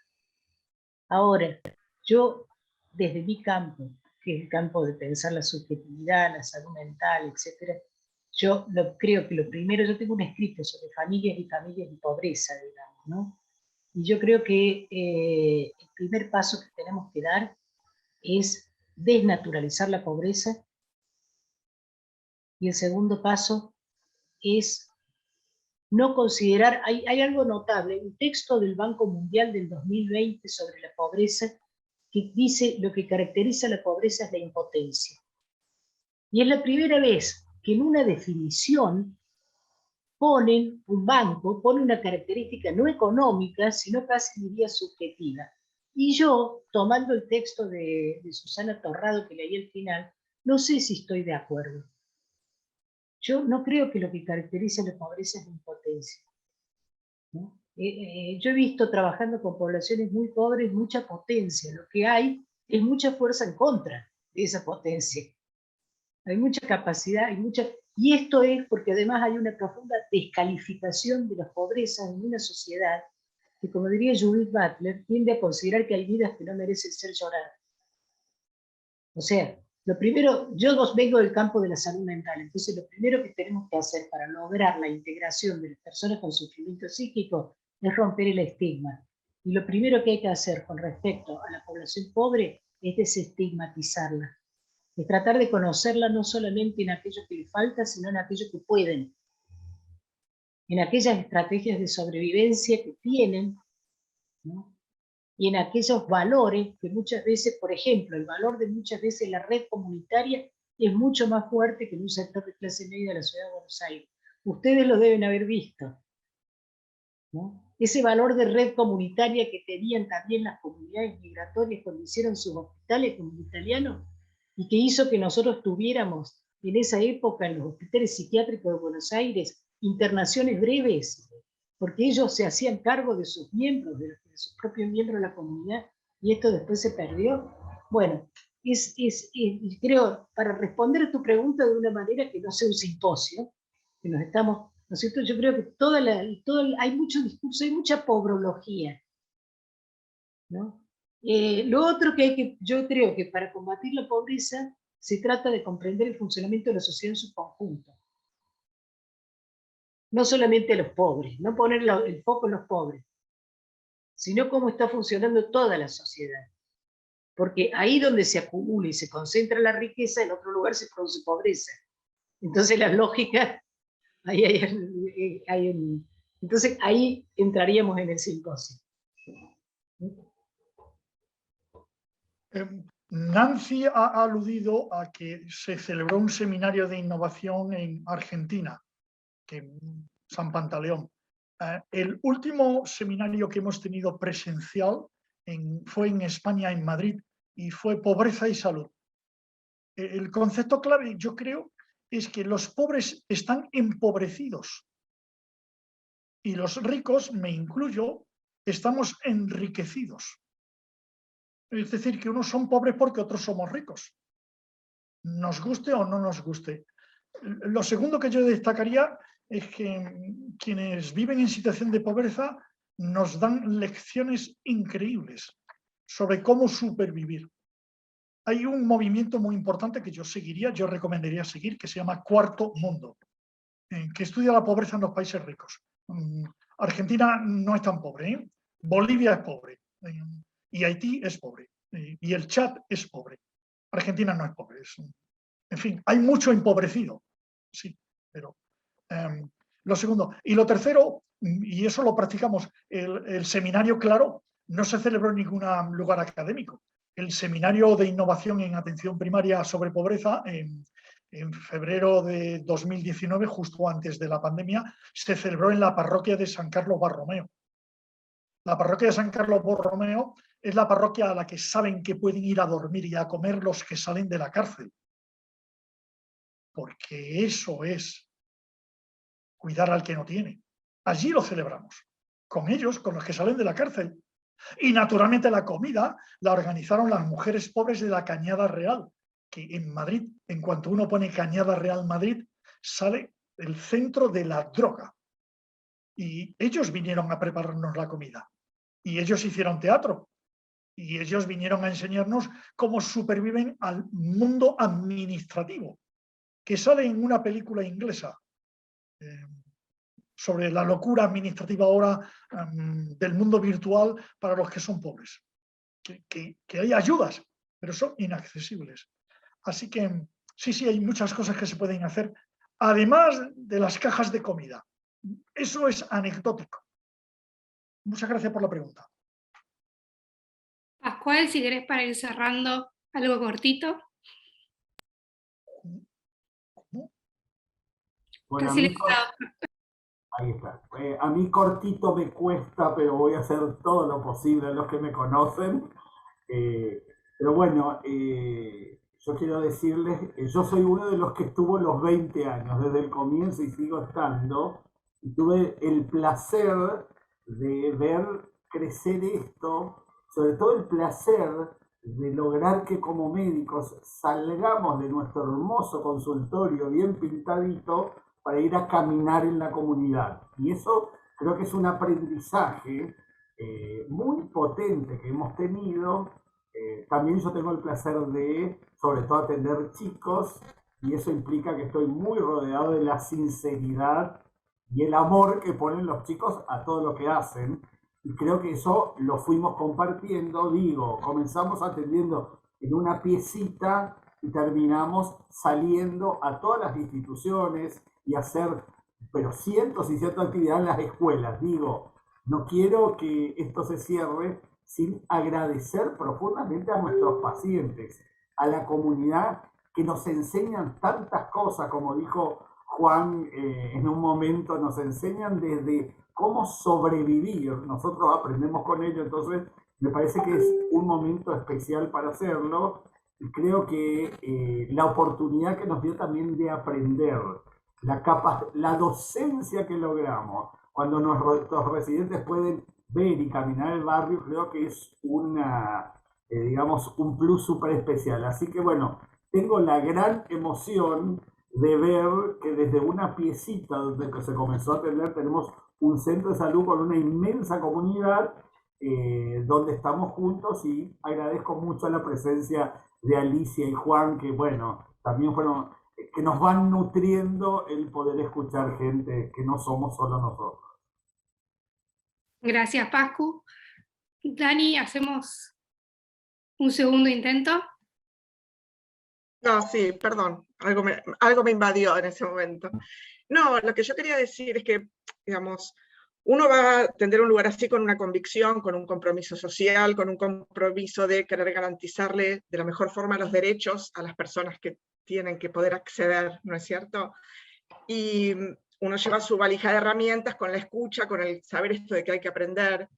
Ahora, yo desde mi campo, que es el campo de pensar la subjetividad, la salud mental, etc., yo creo que lo primero, yo tengo un escrito sobre familias y pobreza, digamos, ¿no? Y yo creo que el primer paso que tenemos que dar es desnaturalizar la pobreza, y el segundo paso es no considerar, hay algo notable, un texto del Banco Mundial del 2020 sobre la pobreza que dice lo que caracteriza la pobreza es la impotencia. Y es la primera vez que en una definición pone una característica no económica, sino casi diría subjetiva. Y yo, tomando el texto de Susana Torrado que leí al final, no sé si estoy de acuerdo. Yo no creo que lo que caracteriza la pobreza es la impotencia, ¿no? Yo he visto trabajando con poblaciones muy pobres mucha potencia. Lo que hay es mucha fuerza en contra de esa potencia. Hay mucha capacidad, y esto es porque además hay una profunda descalificación de las pobrezas en una sociedad que, como diría Judith Butler, tiende a considerar que hay vidas que no merecen ser lloradas. O sea, lo primero, yo vengo del campo de la salud mental, entonces lo primero que tenemos que hacer para lograr la integración de las personas con sufrimiento psíquico es romper el estigma. Y lo primero que hay que hacer con respecto a la población pobre es desestigmatizarla. Es tratar de conocerla no solamente en aquello que le falta, sino en aquello que pueden. En aquellas estrategias de sobrevivencia que tienen, ¿no? Y en aquellos valores que muchas veces, por ejemplo, el valor de muchas veces la red comunitaria es mucho más fuerte que en un sector de clase media de la ciudad de Buenos Aires. Ustedes lo deben haber visto, ¿no? Ese valor de red comunitaria que tenían también las comunidades migratorias cuando hicieron sus hospitales como los italianos, y que hizo que nosotros tuviéramos en esa época en los hospitales psiquiátricos de Buenos Aires internaciones breves, porque ellos se hacían cargo de sus miembros, de sus propios miembros de la comunidad, y esto después se perdió. Bueno, creo, para responder a tu pregunta de una manera que no sea un simposio, que nos estamos, ¿no es cierto? Yo creo que hay mucho discurso, hay mucha pobrología, ¿no? Lo otro yo creo que para combatir la pobreza se trata de comprender el funcionamiento de la sociedad en su conjunto. No solamente a los pobres, no poner el foco en los pobres, sino cómo está funcionando toda la sociedad. Porque ahí donde se acumula y se concentra la riqueza, en otro lugar se produce pobreza. Entonces la lógica, entonces ahí entraríamos en el simposio. Nancy ha aludido a que se celebró un seminario de innovación en Argentina, en San Pantaleón. El último seminario que hemos tenido presencial fue en España, en Madrid, y fue pobreza y salud. El concepto clave, yo creo, es que los pobres están empobrecidos y los ricos, me incluyo, estamos enriquecidos. Es decir, que unos son pobres porque otros somos ricos, nos guste o no nos guste. Lo segundo que yo destacaría es que quienes viven en situación de pobreza nos dan lecciones increíbles sobre cómo supervivir. Hay un movimiento muy importante que yo recomendaría seguir, que se llama Cuarto Mundo, que estudia la pobreza en los países ricos. Argentina no es tan pobre, ¿eh? Bolivia es pobre, y Haití es pobre, y el Chad es pobre. Argentina no es pobre. En fin, hay mucho empobrecido, sí, pero lo segundo. Y lo tercero, y eso lo practicamos, el seminario, claro, no se celebró en ningún lugar académico. El seminario de innovación en atención primaria sobre pobreza en febrero de 2019, justo antes de la pandemia, se celebró en la parroquia de San Carlos Borromeo. La parroquia de San Carlos Borromeo es la parroquia a la que saben que pueden ir a dormir y a comer los que salen de la cárcel. porque eso es cuidar al que no tiene. Allí lo celebramos, con ellos, con los que salen de la cárcel. Y naturalmente la comida la organizaron las mujeres pobres de la Cañada Real, que en Madrid, en cuanto uno pone Cañada Real Madrid, sale el centro de la droga. Y ellos vinieron a prepararnos la comida. Y ellos hicieron teatro. Y ellos vinieron a enseñarnos cómo superviven al mundo administrativo, que sale en una película inglesa sobre la locura administrativa ahora del mundo virtual para los que son pobres. Que hay ayudas, pero son inaccesibles. Así que sí, hay muchas cosas que se pueden hacer, además de las cajas de comida. Eso es anecdótico. Muchas gracias por la pregunta. Pascual, si querés para ir cerrando, algo cortito. Bueno, Casi ahí está. A mí cortito me cuesta, pero voy a hacer todo lo posible, los que me conocen. Pero bueno, yo quiero decirles, yo soy uno de los que estuvo los 20 años, desde el comienzo y sigo estando. Y tuve el placer de ver crecer esto, sobre todo el placer de lograr que como médicos salgamos de nuestro hermoso consultorio bien pintadito para ir a caminar en la comunidad. Y eso creo que es un aprendizaje muy potente que hemos tenido. También yo tengo el placer de, sobre todo, atender chicos, y eso implica que estoy muy rodeado de la sinceridad y el amor que ponen los chicos a todo lo que hacen. Y creo que eso lo fuimos compartiendo. Digo, comenzamos atendiendo en una piecita y terminamos saliendo a todas las instituciones y hacer, pero cientos y cientos de actividades en las escuelas. Digo, no quiero que esto se cierre sin agradecer profundamente a nuestros pacientes, a la comunidad que nos enseñan tantas cosas, como dijo Juan en un momento, nos enseñan desde cómo sobrevivir, nosotros aprendemos con ello, entonces me parece que es un momento especial para hacerlo, y creo que la oportunidad que nos dio también de aprender, la docencia que logramos, cuando nuestros residentes pueden ver y caminar el barrio, creo que es digamos, un plus súper especial. Así que bueno, tengo la gran emoción de ver que desde una piecita donde se comenzó a atender tenemos un centro de salud con una inmensa comunidad donde estamos juntos, y agradezco mucho la presencia de Alicia y Juan, que bueno, también fueron, que nos van nutriendo el poder escuchar gente que no somos solo nosotros. Gracias, Pascu. Dani, ¿hacemos un segundo intento? No, sí, perdón, algo me invadió en ese momento. No, lo que yo quería decir es que, digamos, uno va a atender un lugar así con una convicción, con un compromiso social, con un compromiso de querer garantizarle de la mejor forma los derechos a las personas que tienen que poder acceder, ¿no es cierto? Y uno lleva su valija de herramientas con la escucha, con el saber esto de que hay que aprender.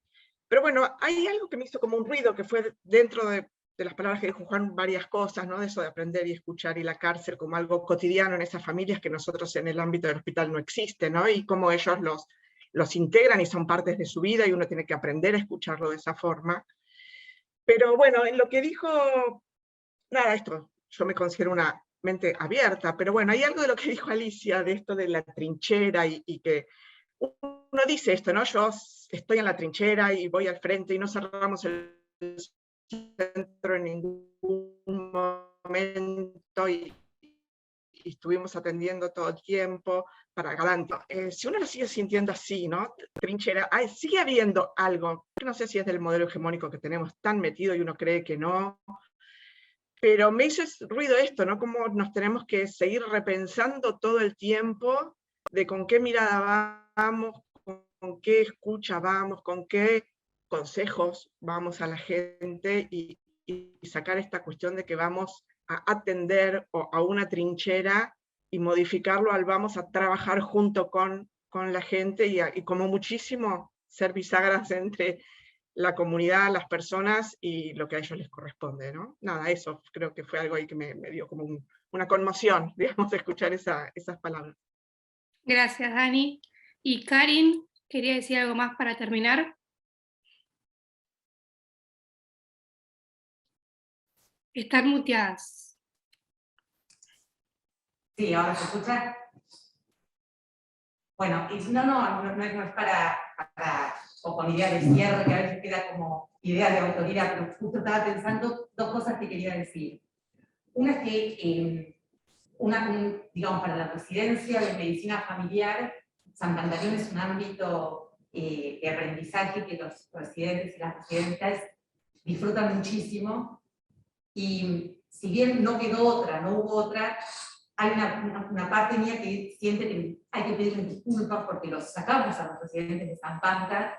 Pero bueno, hay algo que me hizo como un ruido, que fue dentro de las palabras que dijo Juan, varias cosas, ¿no? De eso de aprender y escuchar, y la cárcel como algo cotidiano en esas familias que nosotros en el ámbito del hospital no existe, ¿no? Y cómo ellos los integran y son partes de su vida, y uno tiene que aprender a escucharlo de esa forma. Pero bueno, en lo que dijo, nada, esto, yo me considero una mente abierta, pero bueno, hay algo de lo que dijo Alicia, de esto de la trinchera, y que uno dice esto, ¿no? Yo estoy en la trinchera y voy al frente y no cerramos el centro en ningún momento, y estuvimos atendiendo todo el tiempo para garantizar. Si uno lo sigue sintiendo así, ¿no? Trinchera, sigue habiendo algo, no sé si es del modelo hegemónico que tenemos tan metido y uno cree que no, pero me hizo ruido esto, ¿no? Cómo nos tenemos que seguir repensando todo el tiempo de con qué mirada vamos, con qué escucha vamos, con qué consejos vamos a la gente, y sacar esta cuestión de que vamos a atender a una trinchera y modificarlo al vamos a trabajar junto con la gente, y como muchísimo ser bisagras entre la comunidad, las personas y lo que a ellos les corresponde, ¿no? Nada, eso creo que fue algo ahí que me dio como una conmoción, digamos, de escuchar esas palabras. Gracias, Dani. Y Karin, quería decir algo más para terminar. Están muteadas. Sí, ahora se escucha. Bueno, no es para o con idea de cierre, que a veces queda como idea de autoridad, pero justo estaba pensando dos cosas que quería decir. Una es que, digamos, para la presidencia de medicina familiar, San Pantaleón es un ámbito de aprendizaje que los residentes y las residentas disfrutan muchísimo, y si bien no hubo otra, hay una parte mía que siente que hay que pedirles disculpas porque los sacamos a los residentes de San Panta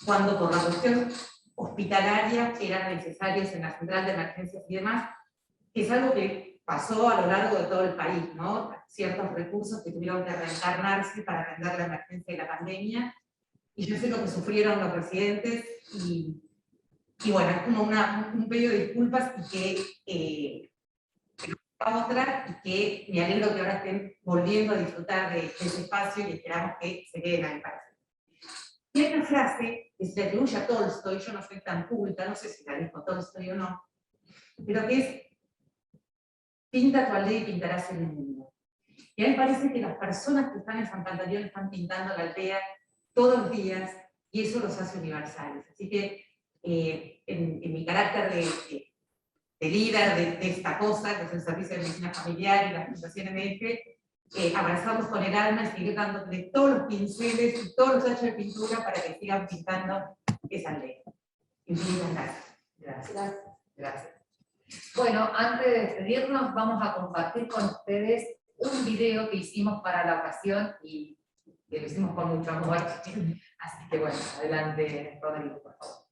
cuando por la cuestión hospitalaria eran necesarios en la central de emergencias y demás, que es algo que pasó a lo largo de todo el país, ¿no? Ciertos recursos que tuvieron que reencarnarse para atender la emergencia y la pandemia, y yo sé lo que sufrieron los residentes, y bueno, es como un pedido de disculpas, y que otra, y que me alegro que ahora estén volviendo a disfrutar de ese espacio, y esperamos que se queden ahí para siempre. Y hay una frase que se le atribuye a Tolstoy, yo no soy tan culta, no sé si la dijo Tolstoy o no, pero que es: pinta tu aldea y pintarás el mundo. Y a mí me parece que las personas que están en San Pantaleón están pintando la aldea todos los días, y eso los hace universales. Así que en mi carácter de líder de esta cosa, que es el Servicio de Medicina Familiar y la Fundación MF, abrazarlos con el alma y seguir dándole todos los pinceles y todos los hachos de pintura para que sigan pintando esa aldea. Infinitas gracias. Gracias. Gracias. Bueno, antes de despedirnos, vamos a compartir con ustedes un video que hicimos para la ocasión y que lo hicimos con mucho amor. Así que bueno, adelante, Rodrigo, por favor.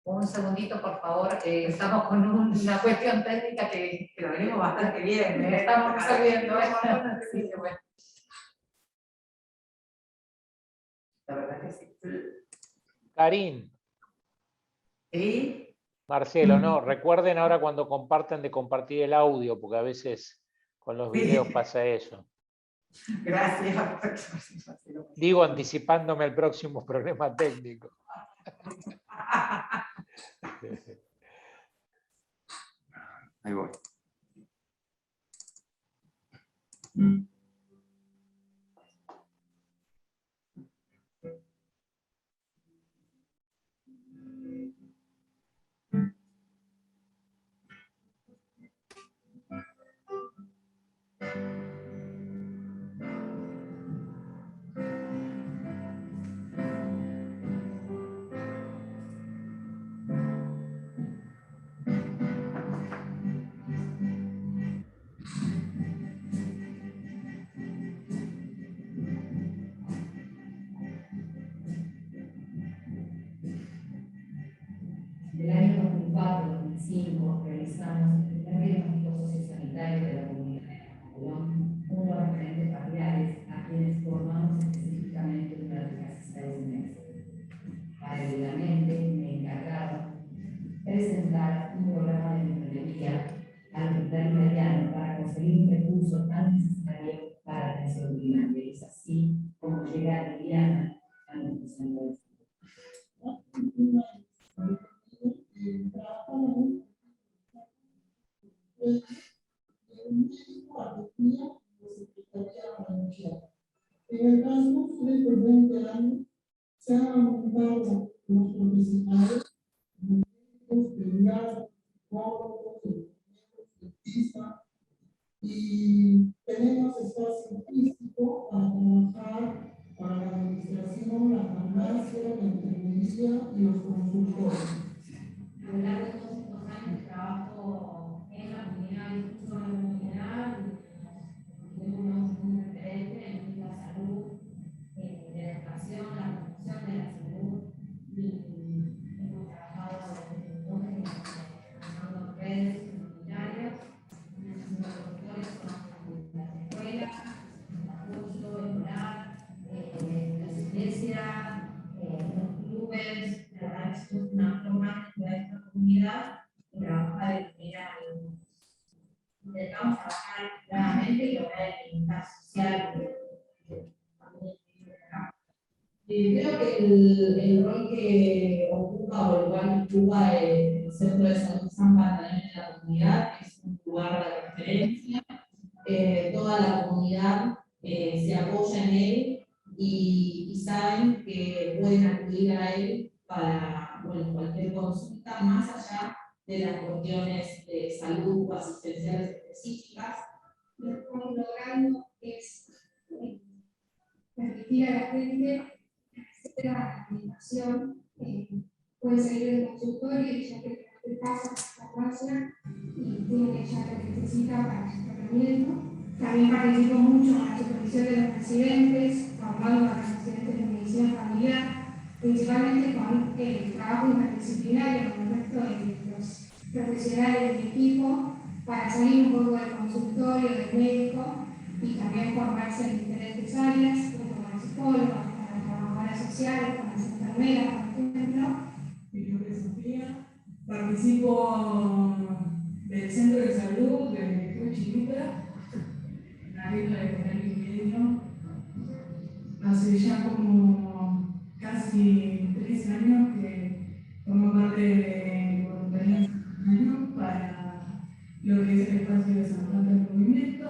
Un segundito, por favor. Estamos con una cuestión técnica que lo venimos bastante bien. Estamos resolviendo. Sí, bueno. La verdad que sí. Karin. ¿Sí? Marcelo, no, recuerden ahora cuando comparten de compartir el audio, porque a veces con los videos pasa eso. Gracias. Digo, anticipándome al próximo problema técnico. Ahí voy. Del año 2004-2005 realizamos el primer diagnóstico sociosanitario de la comunidad de Colón, junto a referentes familiares a quienes formamos específicamente durante casi 6 meses. Paralelamente me encargaron presentar un programa de mentoría al hospital italiano para conseguir un recurso tan necesario para la atención primaria. Es así como llega Liliana a nuestro centro de salud. En el transcurso de estos 20 años se han aumentado los profesionales, médicos, pediatras, psicólogos, dentistas, y tenemos espacio físico para trabajar para la administración, la farmacia, la enfermería y los consultores. A lo largo intentamos trabajar claramente y lograr el bienestar social que también acá. Creo que el rol que ocupa o el cual ocupa el Centro de Salud San Bartolomé en la comunidad es un lugar de referencia. Toda la comunidad se apoya en él y saben que pueden acudir a él para cualquier consulta, más allá de las cuestiones de salud o asistenciales específicas. Lo que estamos logrando es permitir a la gente acceder a la alimentación, puede salir del consultorio y ya que te pasa la farmacia y tiene ya lo que necesita para su tratamiento. También participo mucho en la supervisión de los residentes, formando a los residentes de medicina familiar, principalmente con el trabajo interdisciplinario con el resto de los profesionales del equipo, para salir un poco del consultorio del médico y también formarse en diferentes áreas, junto con el psicólogo, con las trabajadoras sociales, con las enfermeras, por ejemplo. Mi nombre es Sofía, participo del Centro de Salud de muy chiquita, en la regla de 1 año y medio. Hace ya como casi 3 años que formo parte de voluntariado para lo que es el espacio de San Juan del Movimiento,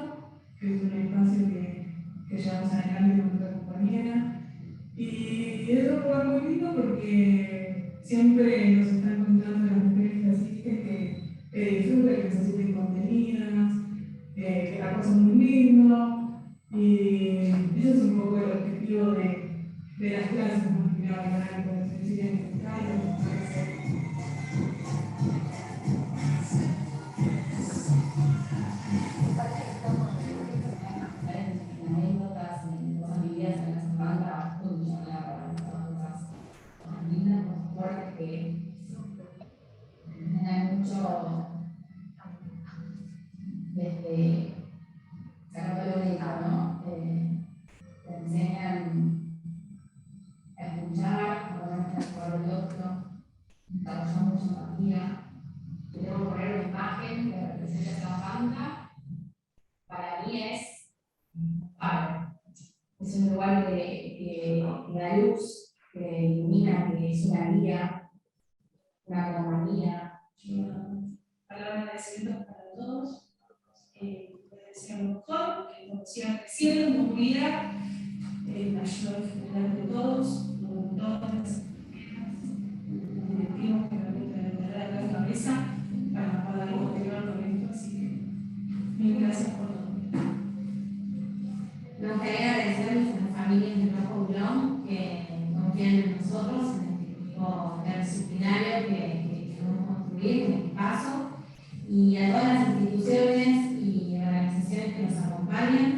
que es un espacio que llevamos adelante con otra compañera. Y es un lugar muy lindo porque siempre nos están contando las mujeres que asisten que disfrutan, que se sienten contenidas, que la cosa es muy lindo. Y eso es un poco el objetivo de las clases, más que nada, que se sienten encontradas. Anécdotas, cosas vividas en la semana, cosas lindas, cosas fuertes que hay mucho desde psicológica, ¿no? Te enseñan a escuchar, a ponerse en el lugar del otro, desarrollar mucha empatía. Tengo que poner una imagen que representa esta banda. Para mí es un lugar que da luz, que ilumina, que es una guía, una compañía. Palabra de agradecimiento para todos. Les deseo lo mejor, que sigan creciendo, muy vida, el mayor general de todos, con todas las directivos que permiten tener la cabeza para poder continuar con esto. Así que mil gracias por todo. Me gustaría agradecer a nuestras familias de Rojo Blom que confían en nosotros, en este equipo interdisciplinario que queremos construir en este paso, y a todas las instituciones y organizaciones que nos acompañan,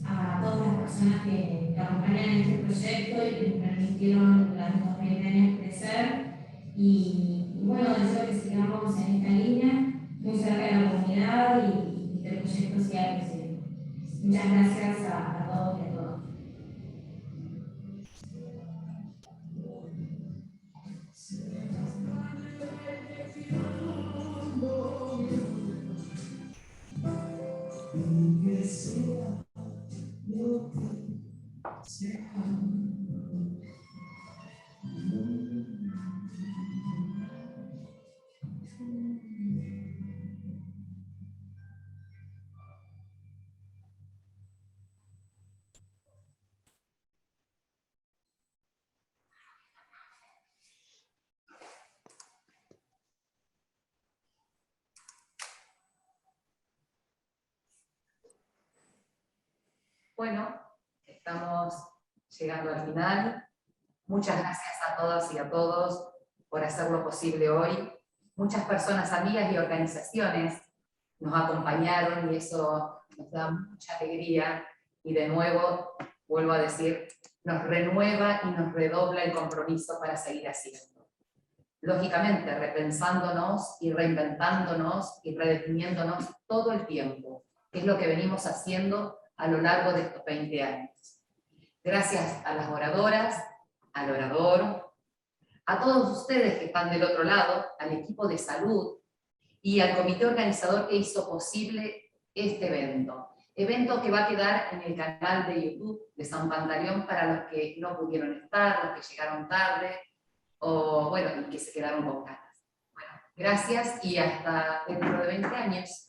a todas las personas que acompañan en este proyecto y que nos permitieron durante estos 20 años crecer. Y bueno, deseo que sigamos en esta línea, muy cerca de la comunidad y que el proyecto siga creciendo. Muchas gracias a todos y a todas. Bueno, estamos llegando al final. Muchas gracias a todas y a todos por hacerlo posible hoy. Muchas personas, amigas y organizaciones nos acompañaron y eso nos da mucha alegría. Y de nuevo, vuelvo a decir, nos renueva y nos redobla el compromiso para seguir haciendo. Lógicamente, repensándonos y reinventándonos y redefiniéndonos todo el tiempo, que es lo que venimos haciendo a lo largo de estos 20 años. Gracias a las oradoras, al orador, a todos ustedes que están del otro lado, al equipo de salud y al comité organizador que hizo posible este evento que va a quedar en el canal de YouTube de San Pantaleón para los que no pudieron estar, los que llegaron tarde, o bueno, y que se quedaron con ganas. Bueno, gracias y hasta dentro de 20 años.